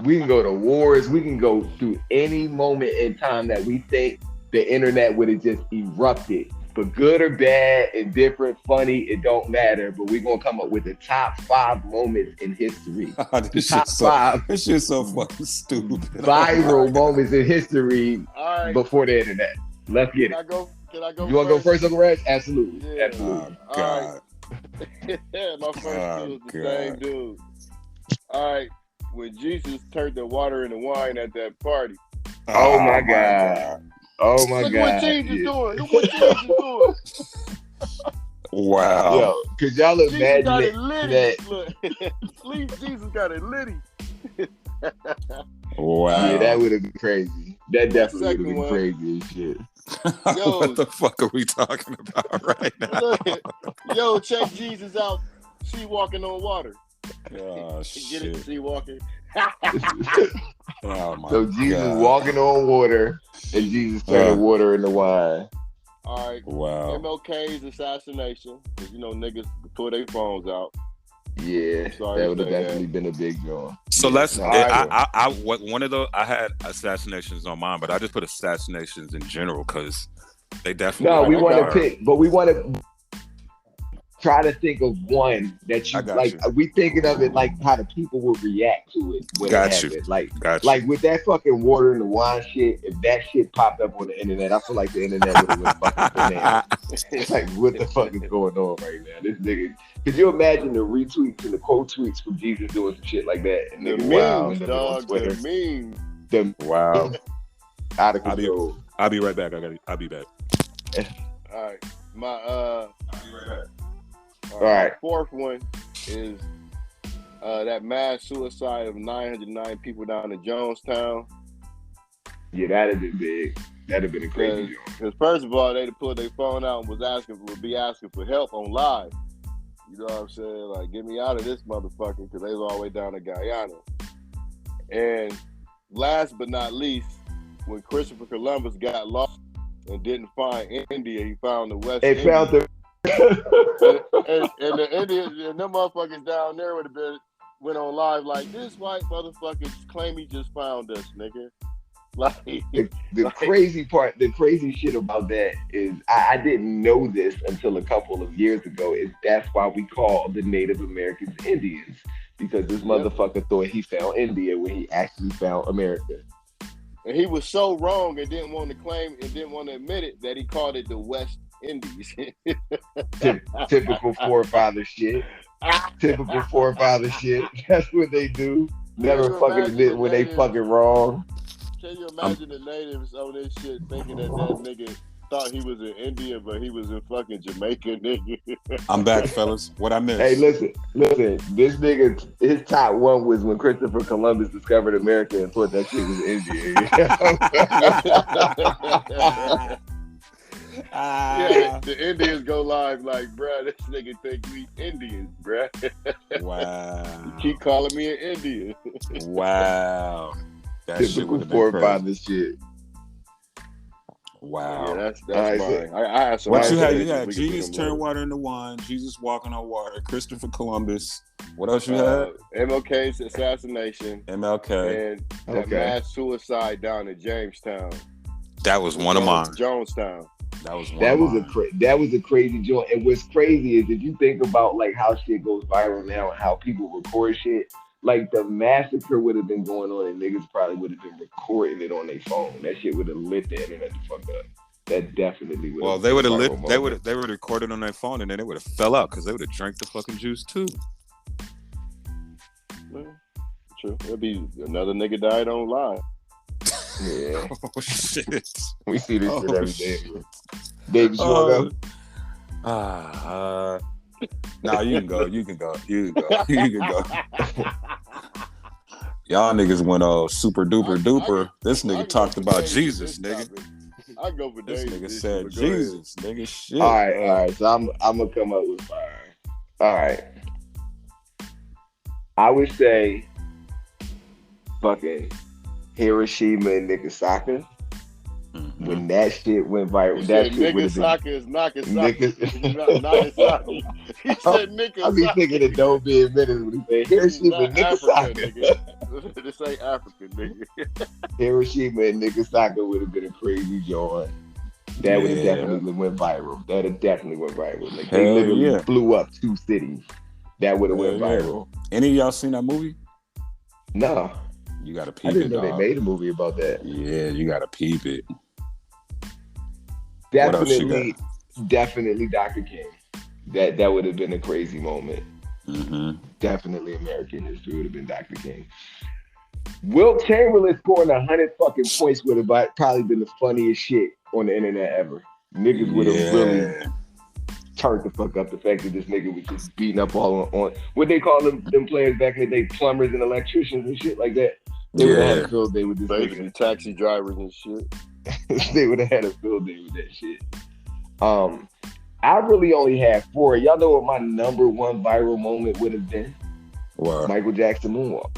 we can go to wars. We can go through any moment in time that we think the internet would have just erupted for good or bad, indifferent, funny, it don't matter. But we're gonna come up with the top 5 moments in history. The top 5. This shit's so fucking stupid. Viral moments in history All right. before the internet. Let's get it. Can I go? You want to go first, Uncle Reg? Absolutely. Yeah. Absolutely. Oh, God. My first two is the same dude. All right. When Jesus turned the water into wine at that party. Oh my God. Oh my Look God. what Jesus doing. Look what Jesus doing. Wow. Yo, could y'all Jesus imagine got it that? litty. Look. Please, Jesus got it litty. Wow. Yeah, that would have been crazy. That definitely would have been one. crazy as shit. Yo. What the fuck are we talking about right now? Yo, check Jesus out. She walking on water. Oh, Get shit. it? She walking. Oh, my So Jesus God. walking on water and Jesus turning water into wine. All right. Wow. MLK's assassination. Because, niggas pull their phones out. Yeah, Sorry that would have to say definitely been a big draw. So let's. No, One of those. I had assassinations on mine, but I just put assassinations in general because they definitely. No, we want to are. pick, but we want to try to think of one that you I got like. you. We thinking of it like how the people would react to it when Got it you. happened. Like Gotcha. with that fucking water and the wine shit. If that shit popped up on the internet, I feel like the internet would have went fucking bananas. It's like, what the fuck is going on right now? This nigga. Could you imagine the retweets and the quote tweets from Jesus doing some shit like that? And The nigga, memes, and dog. Twitter. The memes. Them Wow. out of control. I'll be right back. I'll be back. All right. All right. Fourth one is that mass suicide of 909 people down in Jonestown. Yeah, that'd have been big. That'd have been a crazy joke. Because first of all, they'd pulled their phone out and would be asking for help on live. You know what I'm saying? Like, get me out of this motherfucker, because they was all the way down to Guyana. And last but not least, when Christopher Columbus got lost and didn't find India, he found the West They Indies. found the and the Indians and them motherfuckers down there would have been went on live like, this white motherfucker claim he just found us, nigga. Like the crazy part, the crazy shit about that is I didn't know this until a couple of years ago. Is that's why we call the Native Americans Indians, because this motherfucker thought he found India when he actually found America. And he was so wrong and didn't want to claim and didn't want to admit it that he called it the West Indies. Typical forefather shit. Typical forefather shit. That's what they do. Never fucking admit when they fucking wrong. Can you imagine the natives on this shit thinking that nigga thought he was in India, but he was in fucking Jamaica, nigga? I'm back, fellas. What I missed? Hey, listen. This nigga, his top one was when Christopher Columbus discovered America and thought that shit was India. Yeah, the Indians go live like, bruh, this nigga think we Indians, bruh. Wow. You keep calling me an Indian. Wow. That shit would Typical have been forefather crazy. shit. Wow. Yeah, that's All right, mine. I had some. What you had? ideas. You had We can Jesus put them turn on. water into wine. Jesus walking on water. Christopher Columbus. What else you had? MLK's assassination MLK. and that mass suicide down in Jamestown. That was one of mine. Jonestown. That was one. That of was mine. that was a crazy joint. And what's crazy is if you think about like how shit goes viral now and how people record shit, like the massacre would have been going on and niggas probably would have been recording it on their phone. That shit would have lit the internet the fuck up. That definitely would. Well, they would have lit. They would have recorded on their phone and then they would have fell out because they would have drank the fucking juice too. Well, true. There'll be another nigga died on live. Yeah. Oh shit. We see this shit every day. shit. David, you want to Nah, you can go. You can go. You can go. You can go. Y'all niggas went super duper duper. This nigga talked about Jesus, nigga. I go for This days. nigga said Jesus, nigga. Shit. All right. So I'm gonna come up with fire. All right. I would say fucking Hiroshima and Nagasaki. Mm-hmm. When that shit went viral, that shit would have been. Nagasaki is Nagasaki. Niggas- Nagasaki. He said Nagasaki. I be thinking it don't be admitted when he say Hiroshima and Nagasaki. This ain't African, nigga. Hiroshima and Nagasaki would have been a crazy joint. That would have definitely went viral. That would have definitely went viral. Like they Hell literally yeah. blew up 2 cities. That would have went Hell yeah. viral. Any of y'all seen that movie? No, You gotta I peep didn't it, know they dog. made a movie about that. Yeah, you gotta peep it. What else you Definitely Dr. King. That would have been a crazy moment. Mm-hmm. Definitely American history would have been Dr. King. Wilt Chamberlain scoring 100 fucking points would have probably been the funniest shit on the internet ever. Niggas would have really turned the fuck up the fact that this nigga was just beating up all on what they call them players back in the day, plumbers and electricians and shit like that. They would have had a field day with this Basically, nigga. taxi drivers and shit. They would have had a field day with that shit. I really only had 4. Y'all know what my number 1 viral moment would have been? Wow. Michael Jackson moonwalk.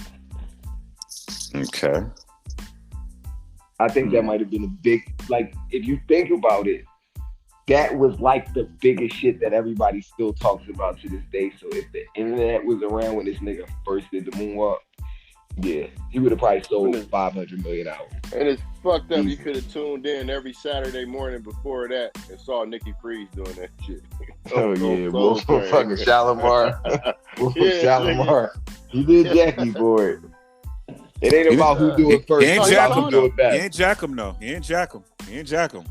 Okay. I think that might have been a big, like, if you think about it, that was like the biggest shit that everybody still talks about to this day. So if the internet was around when this nigga first did the moonwalk, yeah, he would have probably sold 500 million hours. And it's fucked up. You could have tuned in every Saturday morning before that and saw Nikki Freeze doing that shit. Oh yeah, Wolf fucking Shalimar. Wolf Shalimar. He did Jackie for it. It ain't about who do it first. He ain't It's jack about him who do though. it best. He ain't jack him though. He ain't jack him. He ain't jack him.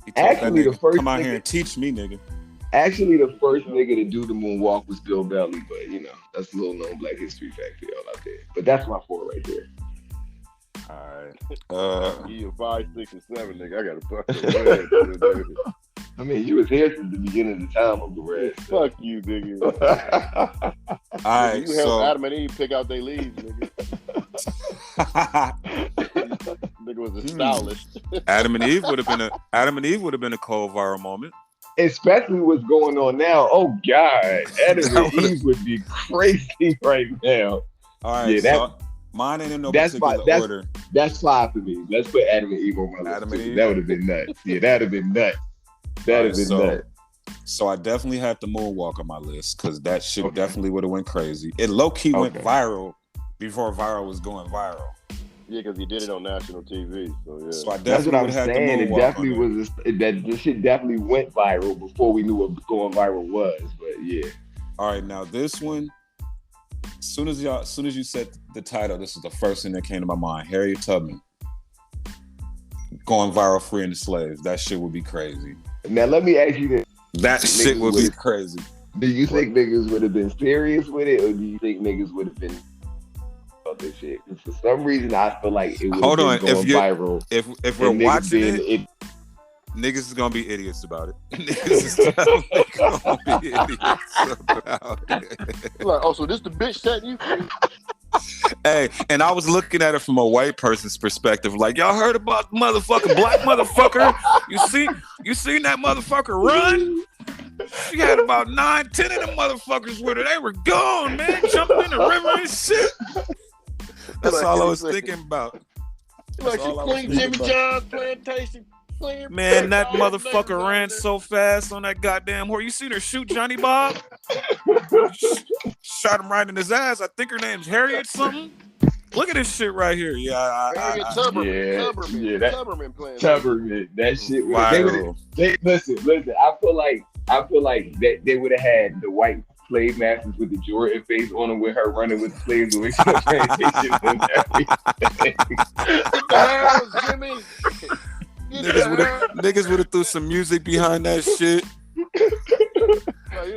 He told Actually, that the nigga, first come out nigga- here and teach me, nigga. Actually, the first nigga to do the moonwalk was Bill Belly, but you know, that's a little known Black History fact for y'all out there. But that's my 4 right there. Alright. He a 5, 6, and 7 nigga. I got a fucking red. I mean, you was here since the beginning of the time of the red. Fuck you, nigga. Alright, You help so Adam and Eve pick out their leaves, nigga. Nigga was a stylist. Adam and Eve would have been a cold viral moment. Especially what's going on now. Oh God, Adam and Eve would be crazy right now. All right, Yeah, so mine ain't in no particular order. That's 5 for me. Let's put Adam and Eve on my list. Adam and Eve? That would have been nuts. Yeah, that'd have been nuts. That'd have been nuts. So I definitely had the moonwalk on my list because that shit definitely would have went crazy. It low key went viral before viral was going viral. Yeah, because he did it on national TV. So yeah. So I That's definitely what I'm would have had saying. the It moonwalk definitely on there. was. That this shit definitely went viral before we knew what going viral was. But yeah. All right, now this one. As soon as you said the title, this is the first thing that came to my mind. Harriet Tubman going viral, freeing the slaves. That shit would be crazy. Now let me ask you this: That shit would be crazy. do you think niggas would have been serious with it, or do you think niggas would have been about this shit? Because for some reason, I feel like it would have been going viral. If we're watching it, niggas is gonna be idiots about it. Niggas is definitely gonna be idiots about it. Like, oh, so this the bitch setting you free? Hey, and I was looking at it from a white person's perspective. Like, y'all heard about the motherfucking black motherfucker? You seen that motherfucker run? She had about 9, 10 of them motherfuckers with her. They were gone, man, jumping in the river and shit. That's all I was thinking about. Like she cleaned Jimmy John's plantation. Man, that motherfucker ran so fast on that goddamn horse. You seen her shoot Johnny Bob? Shot him right in his ass. I think her name's Harriet something. Look at this shit right here. Harriet Tubman. Tubman. That shit. Viral. Listen. I feel like that they would have had the white slave masters with the Jordan face on them with her running with the slaves with plantations and everything. Get the house, Jimmy. Niggas would have threw some music behind that shit. You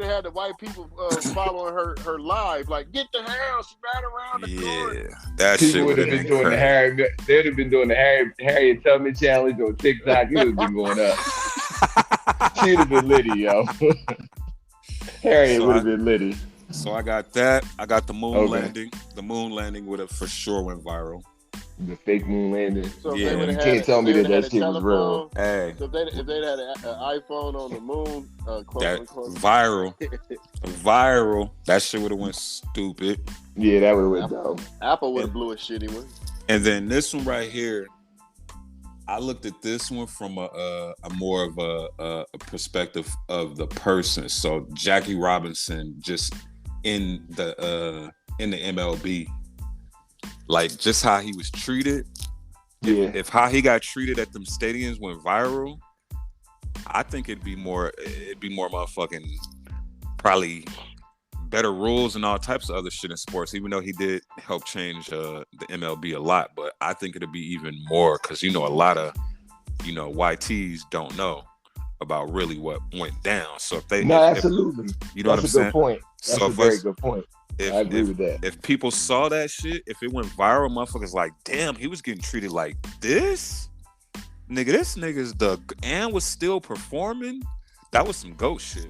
had the white people following her live, like, get the house, right around the corner. That People shit would have been doing the Harriet. They'd have been doing the Harriet Tubman challenge on TikTok. It would have been going up. She'd have been litty, yo. Harriet would have been litty. So I got that. I got the moon landing. The moon landing would have for sure went viral. The fake moon landing. So Yeah, you can't tell me that shit was real. Hey, So if they'd had an iPhone on the moon, quote that unquote. viral. That shit would have went stupid. Yeah, that would have went down. Apple would have blew a shitty one. And then this one right here, I looked at this one from a more of a perspective of the person. So Jackie Robinson just in the MLB, like just how he was treated if how he got treated at them stadiums went viral, I think it'd be more motherfucking probably better rules and all types of other shit in sports. Even though he did help change the MLB a lot, but I think it'd be even more because a lot of YTs don't know about really what went down. So if they absolutely, you know what I'm saying? Good point. That's a very good point. I agree with that. If people saw that shit, if it went viral, motherfuckers like, damn, he was getting treated like this. Nigga, this nigga's and was still performing. That was some GOAT shit.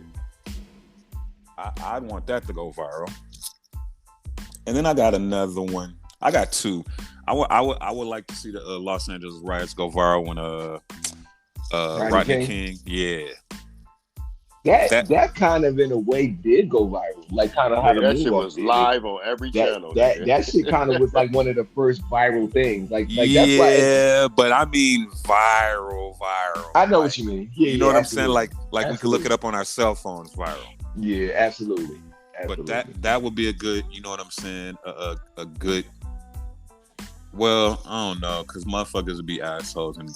I'd want that to go viral. And then I got another one. I got two. I would like to see the Los Angeles riots go viral when Rodney King. Yeah. That kind of in a way did go viral. Like kind of how that shit was live on every channel. That shit kind of was like one of the first viral things. Like that's why but I mean viral. I know what you mean. Yeah, you know what I'm saying? Like we could look it up on our cell phones viral. Yeah, absolutely. But that would be a good, you know what I'm saying? A good. Well, I don't know, because motherfuckers would be assholes and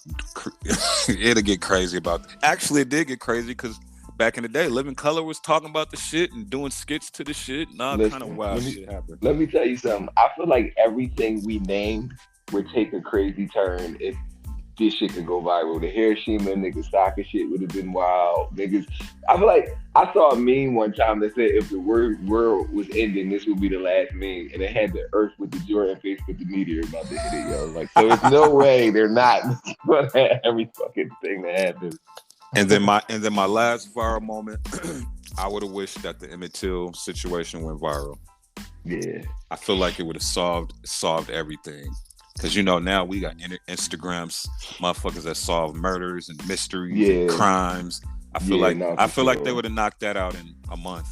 it'll get crazy about that. Actually, it did get crazy because back in the day, Living Color was talking about the shit and doing skits to the shit and all kind of wild shit happened. Let me tell you something. I feel like everything we named would take a crazy turn if this shit could go viral. The Hiroshima nigga soccer shit would have been wild. Niggas, I feel like I saw a meme one time that said if the world was ending, this would be the last meme, and it had the Earth with the Jordan face with the meteor about to hit it, yo. Like, so there's no way they're not gonna have every fucking thing that happens. And then my last viral moment, I would have wished that the Emmett Till situation went viral. Yeah, I feel like it would have solved everything. Because now we got Instagrams, motherfuckers that solve murders and mysteries and crimes. I feel like they would have knocked that out in a month.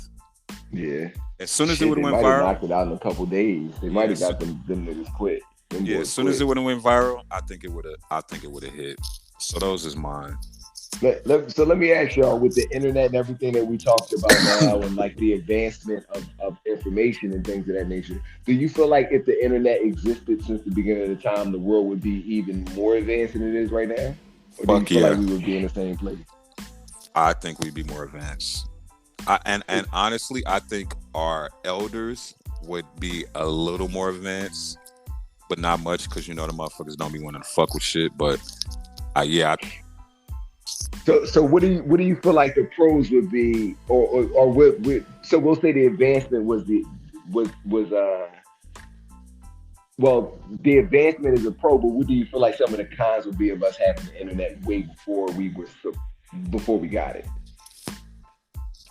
Yeah. As soon as it would have went viral, knocked it out in a couple days. They might have got them niggas quit. As soon as it would have went viral, I think it would have hit. So those is mine. So let me ask y'all, with the internet and everything that we talked about now and like the advancement of information and things of that nature, do you feel like if the internet existed since the beginning of the time, the world would be even more advanced than it is right now? Or do you feel like we would be in the same place? I think we'd be more advanced. And honestly, I think our elders would be a little more advanced, but not much because the motherfuckers don't be wanting to fuck with shit. But So what do you feel like the pros would be, or what? So we'll say the advancement was the advancement is a pro, but what do you feel like some of the cons would be of us having the internet way before we got it?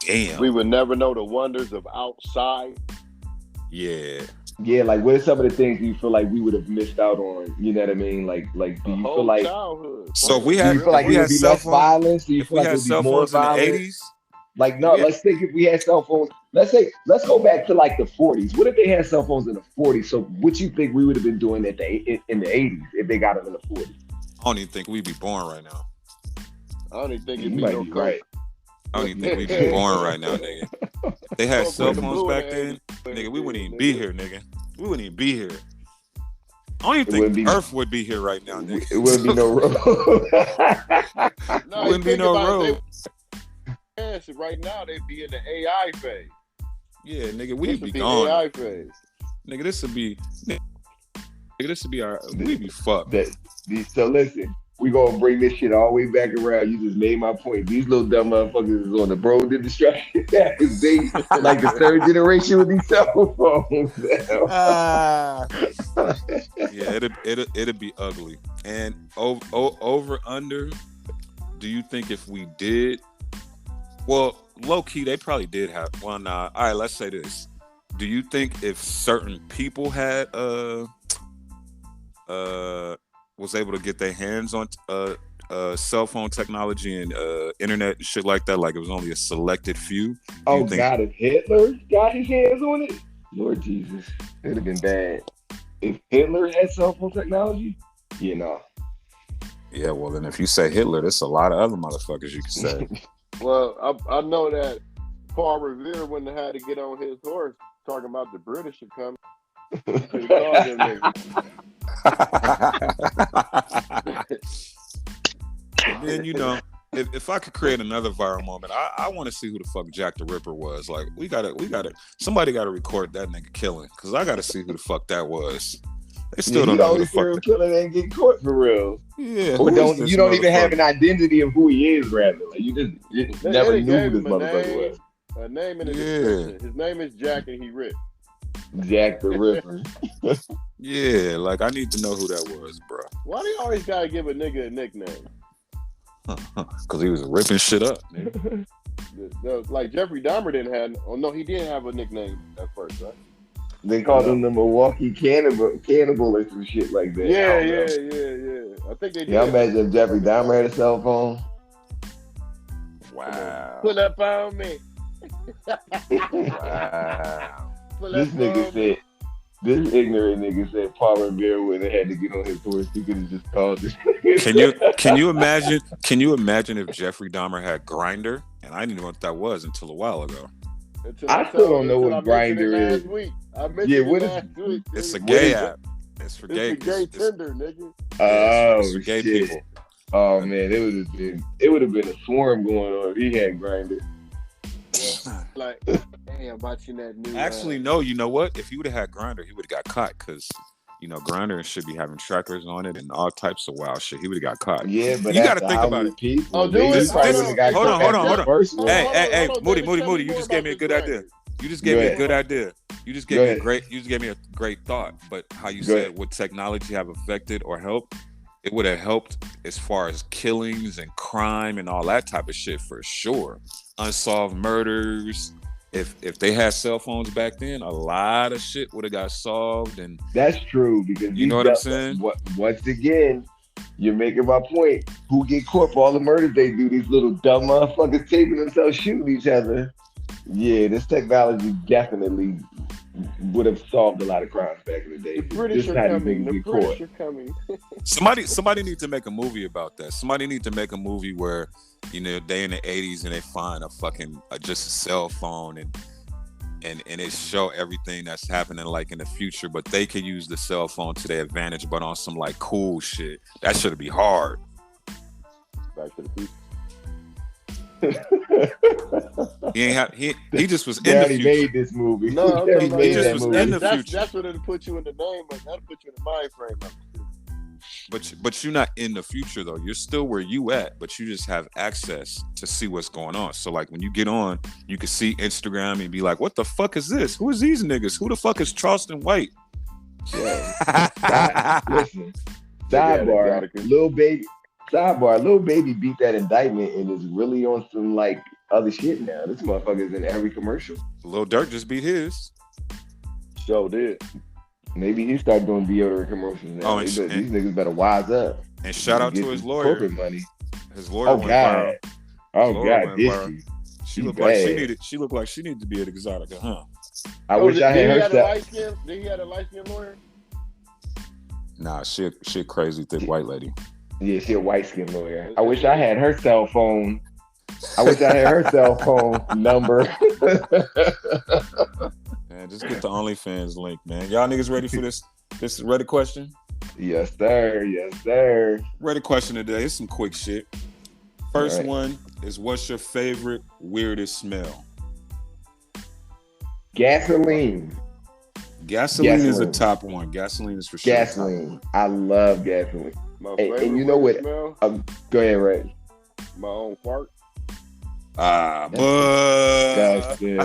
Damn, we would never know the wonders of outside. Yeah, like what are some of the things you feel like we would have missed out on? You know what I mean? Like do you feel like childhood. So if we had, do you feel like it would be less violence? Do you if feel we like had it would cell be more phones in the violence? 80s? Like no, let's think if we had cell phones. Let's go back to like the 40s. What if they had cell phones in the 40s? So what you think we would have been doing in the 80s if they got them in the 40s? I don't even think we'd be born right now. I don't even think it'd be no right. I don't even think we'd be born right now, nigga. They had cell phones back then, nigga. We wouldn't even be here, nigga. We wouldn't even be here. I don't even think Earth would be here right now, nigga. It wouldn't be no road. No, wouldn't be no road. Right now, they'd be in the AI phase. Yeah, nigga, we'd be gone. AI phase. Nigga, this would be our. We'd be fucked. So listen. We gonna bring this shit all the way back around. You just made my point. These little dumb motherfuckers is on the road to destruction. They like the third generation with these cell phones. Yeah, it'd be ugly. And over under. Do you think if we did? Well, low key, they probably did have. Well, nah. All right, let's say this. Do you think if certain people had was able to get their hands on cell phone technology and internet and shit like that, like it was only a selected few? God, if Hitler got his hands on it, Lord Jesus, it'd have been bad. If Hitler had cell phone technology, Yeah, well then if you say Hitler, there's a lot of other motherfuckers you can say. Well, I know that Paul Revere wouldn't have had to get on his horse talking about the British are coming. And then, you know, if I could create another viral moment, I want to see who the fuck Jack the Ripper was. Like, we gotta, somebody gotta record that nigga killing, because I gotta see who the fuck that was. They still don't know who the fuck. Killer that get caught for real. Yeah, Or you don't even have an identity of who he is, rather. Like, you just never knew who this motherfucker was. A name in the description. His name is Jack and he rich. Jack the Ripper. Yeah, like, I need to know who that was, bro. Why do you always gotta give a nigga a nickname? Because he was ripping shit up, nigga. Like Jeffrey Dahmer didn't have. Oh no, he didn't have a nickname at first, right? They called him the Milwaukee Cannibal or some shit like that. Yeah. I think they did. Yeah, I imagine if Jeffrey Dahmer had a cell phone. Wow. Pull up on me. Wow. This nigga said, this ignorant nigga said Palmer Bear would have had to get on his horse. He could have just called this. Can you imagine if Jeffrey Dahmer had Grindr? And I didn't know what that was until a while ago. I still don't know what Grindr is. Yeah, what is? It's a gay app. It's for gay. It's a gay Tinder, nigga. Oh, it's for gay shit. people. Oh man, it would have been a swarm going on if he had Grindr. Like, damn, watching that new. Actually, no. You know what? If he would have had Grindr, he would have got caught, because, you know, Grindr should be having trackers on it and all types of wild shit. He would have got caught. Yeah, but you got to think about it. People, oh, dude, hold on. Hey, Moody, Moody, you just gave me a good idea. You just gave me a good idea. You just gave me a great thought. But how you said, would technology have affected or helped? It would have helped as far as killings and crime and all that type of shit, for sure. Unsolved murders. If they had cell phones back then, a lot of shit would have got solved. And that's true, because you know what I'm saying. Once again, you're making my point. Who get caught for all the murders they do? These little dumb motherfuckers taping themselves shooting each other. Yeah, this technology definitely would have solved a lot of crimes back in the day. The British are coming. Somebody needs to make a movie about that. Somebody needs to make a movie where, you know, they in the 80s and they find a fucking just a cell phone and it show everything that's happening like in the future, but they could use the cell phone to their advantage, but on some like cool shit. That should be hard. Back to the future. He just was in Daddy the future. made this movie. No, he just was in the future. That's what it'll put you in the name. That'll put you in the mind frame of it. But you're not in the future though. You're still where you at, but you just have access to see what's going on. So like when you get on, you can see Instagram and be like, "What the fuck is this? Who is these niggas? Who the fuck is Charleston White?" Yeah. Listen, sidebar, Lil Baby beat that indictment and is really on some like other shit now. This motherfucker's in every commercial. Lil Durk just beat his. So did. Maybe he started doing deodorant commercials now. Oh, these niggas better wise up. And shout out to his lawyer. Corporate money. His lawyer went viral. Oh God, did she looked like she needed. She looked like she needed to be an Exotica, huh? I wish I had her stuff. Did he have a light-skinned lawyer? Nah, she a crazy thick white lady. Yeah, she a white-skinned lawyer. I wish I had her cell phone. I wish I had her cell phone number. Man, just get the OnlyFans link, man. Y'all niggas ready for this? This is ready question? Yes, sir. Yes, sir. Ready question today. It's some quick shit. First one is, what's your favorite weirdest smell? Gasoline. Gasoline is the top one. Gasoline is for sure. Gasoline. I love gasoline. And you know what? Go ahead, Ray. My own fart. But get out of here.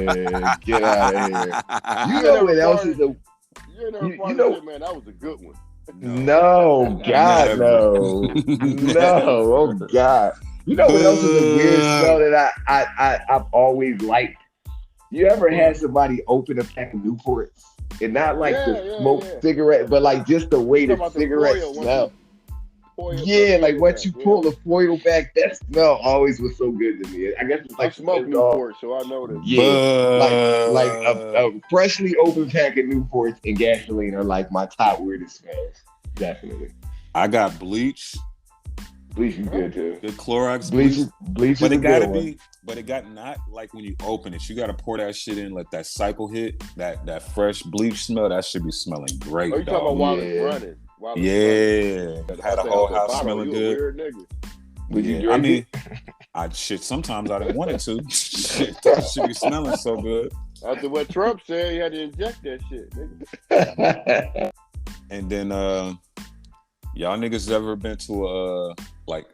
You know what else is a? You know, man, that was a good one. No, God, no, no, oh God. You know what else is a weird smell that I've always liked? You ever had somebody open a pack of Newports and not like smoke cigarette, but like just the way the cigarette smell? Yeah, like once you pull the foil back, that smell always was so good to me. I guess it's like smoke Newport, so I know that. Yeah, like a freshly opened pack of Newports and gasoline are like my top weirdest smells. Definitely. I got bleach. Bleach is good too. Good Clorox bleach. But it gotta be. But it got not like when you open it. You gotta pour that shit in, let that cycle hit. That fresh bleach smell. That should be smelling great. Oh, you talking about while it's running? Yeah, had a whole house smelling good. Weird nigga. Would you Yeah, drink I mean, it? Sometimes I didn't want it to. Shit, that should be smelling so good. After what Trump said, he had to inject that shit, nigga. And then, y'all niggas ever been to like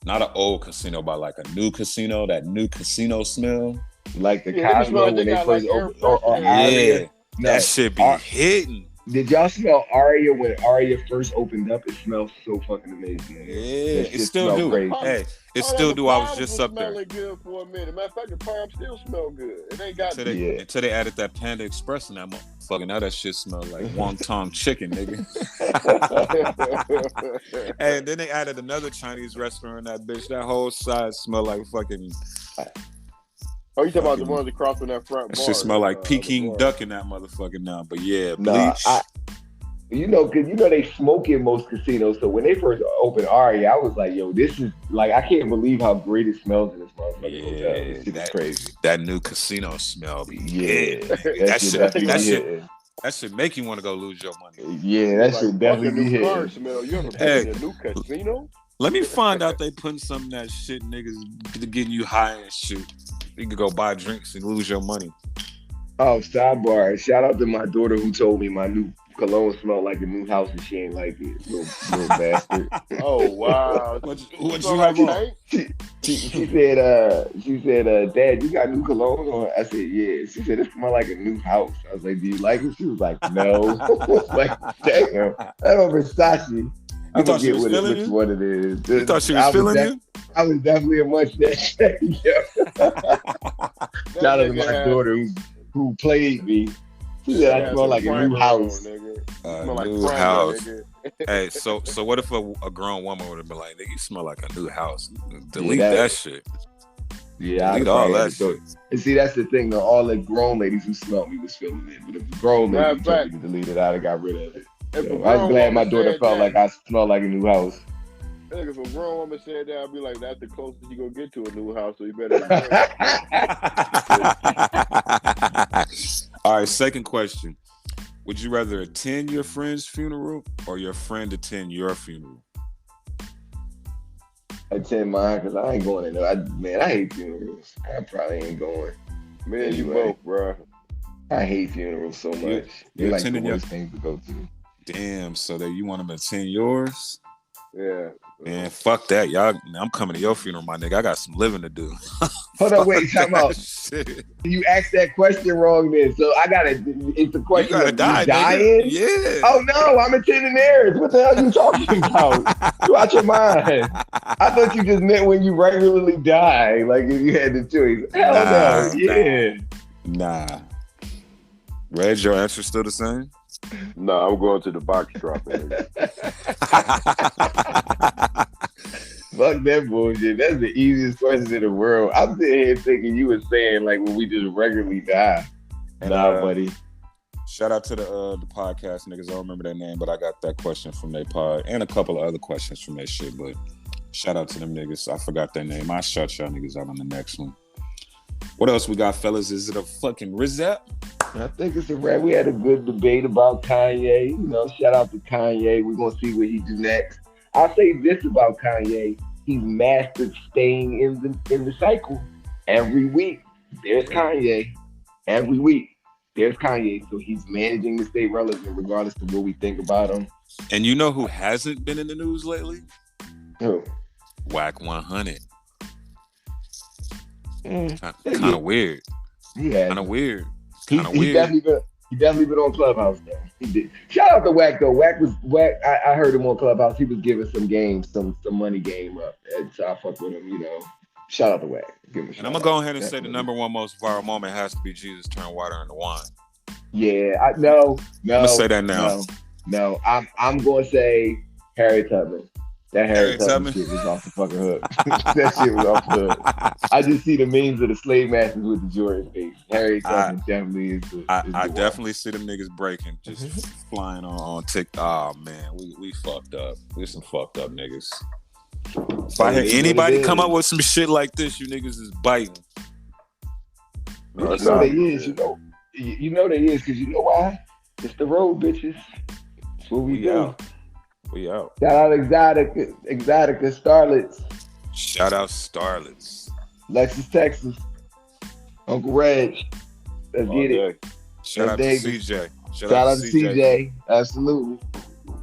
not an old casino, but like a new casino? That new casino smell. Like the Yeah, Cosmo when they first opened. Or Aria. No, that shit be hitting. Did y'all smell Aria when Aria first opened up? It smelled so fucking amazing. Yeah, it still do. Great. Hey, it still do. I was just up there. Smelling good for a minute. Matter of fact, the palm still smell good. It ain't got until they added that Panda Express in that motherfucker. Now that shit smell like wonton chicken, nigga. And then they added another Chinese restaurant in that bitch. That whole side smell like fucking. Oh, you talking about the ones across from that front bar? That shit smell like Peking duck in that motherfucker now. But yeah, bleach. Nah, because they smoke in most casinos. So when they first opened Aria, I was like, yo, this is like, I can't believe how great it smells in this motherfucker hotel. This shit is crazy. That new casino smell. Yeah. That should make you want to go lose your money. Yeah, that should definitely be car hit. smell. You ever been in a new casino? Let me find out they putting some of that shit niggas getting you high and shit. You could go buy drinks and lose your money. Oh, sidebar. Shout out to my daughter who told me my new cologne smelled like a new house and she ain't like it. Little bastard. Oh, wow. What you have on? She said, Dad, you got new cologne on? I said, yeah. She said, it smells like a new house. I was like, do you like it? She was like, no. Like, damn. That over Versace. You thought she was feeling you? What it is. You thought she was feeling you? I was definitely a much that shit. Shout out to my daughter who played me. She said I smell like a new house. New house. Hey, so what if a grown woman would have been like, nigga, you smell like a new house? Delete that shit. Yeah, delete all that shit. And see, that's the thing though. All the grown ladies who smelled me was feeling it. But if the grown lady told me to delete it, I'd have got rid of it. I was glad my daughter felt like I smelled like a new house. If a grown woman said that, I'd be like, that's the closest you gonna get to a new house, so you better. All right, second question. Would you rather attend your friend's funeral or your friend attend your funeral? Attend mine because I ain't going in there. I hate funerals. I probably ain't going. Me and you both, bro. I hate funerals so much. They're like the worst things to go to. Damn, so that you want to attend yours? Yeah. Man, fuck that. Y'all, I'm coming to your funeral, my nigga. I got some living to do. Hold on, wait, time out. You asked that question wrong then. So I gotta, it's the question of dying? Yeah. Oh no, I'm attending theirs. What the hell are you talking about? You out your mind. I thought you just meant when you regularly die, like if you had the choice. Hell no. Yeah. Nah. Reg, your answer still the same? No, I'm going to the box drop. Fuck that bullshit. That's the easiest question in the world. I'm sitting here thinking you were saying like when we just regularly die. Nah, buddy. Shout out to the podcast niggas. I don't remember their name, but I got that question from their pod and a couple of other questions from their shit. But shout out to them niggas. I forgot their name. I'll shout y'all niggas out on the next one. What else we got, fellas? Is it a fucking Rizette? I think it's a wrap. We had a good debate about Kanye. You know, shout out to Kanye. We're gonna see what he do next. I'll say this about Kanye: he's mastered staying in the cycle. Every week, there's Kanye. Every week, there's Kanye. So he's managing to stay relevant, regardless of what we think about him. And you know who hasn't been in the news lately? Who? Whack 100. Kind of weird. Yeah. Kind of weird. He's definitely been on Clubhouse though. He did. Shout out to Wack though. Wack. I heard him on Clubhouse. He was giving some games, some money game up, and so I fuck with him. You know. Shout out to Wack. And I'm gonna go ahead and say the number one most viral moment has to be Jesus turned water into wine. Yeah. No. I'm gonna say that now. No. I'm gonna say Harry Tubman. That Harry Tubman shit was off the fucking hook. That shit was off the hook. I just see the memes of the slave masters with the Jordan face. Harry Tubman definitely is the I definitely see them niggas breaking, just flying on TikTok. Oh man, we fucked up. We some fucked up niggas. If I hear anybody come up with some shit like this, you niggas is biting. You know they is, you know they is, because you know why? It's the road, bitches. That's what we do. We out. Shout out Exotica, Starlets, Shout out Starlets. Lexus, Texas, Uncle Reg. Let's get it. Shout out to CJ. Shout out to CJ. Absolutely.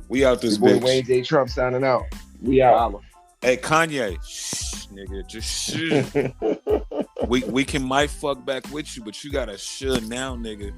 We out this boy bitch. Wayne J. Trump signing out. We out. Hey Kanye, shh, nigga, just shh. we might fuck back with you, but you gotta shut now, nigga.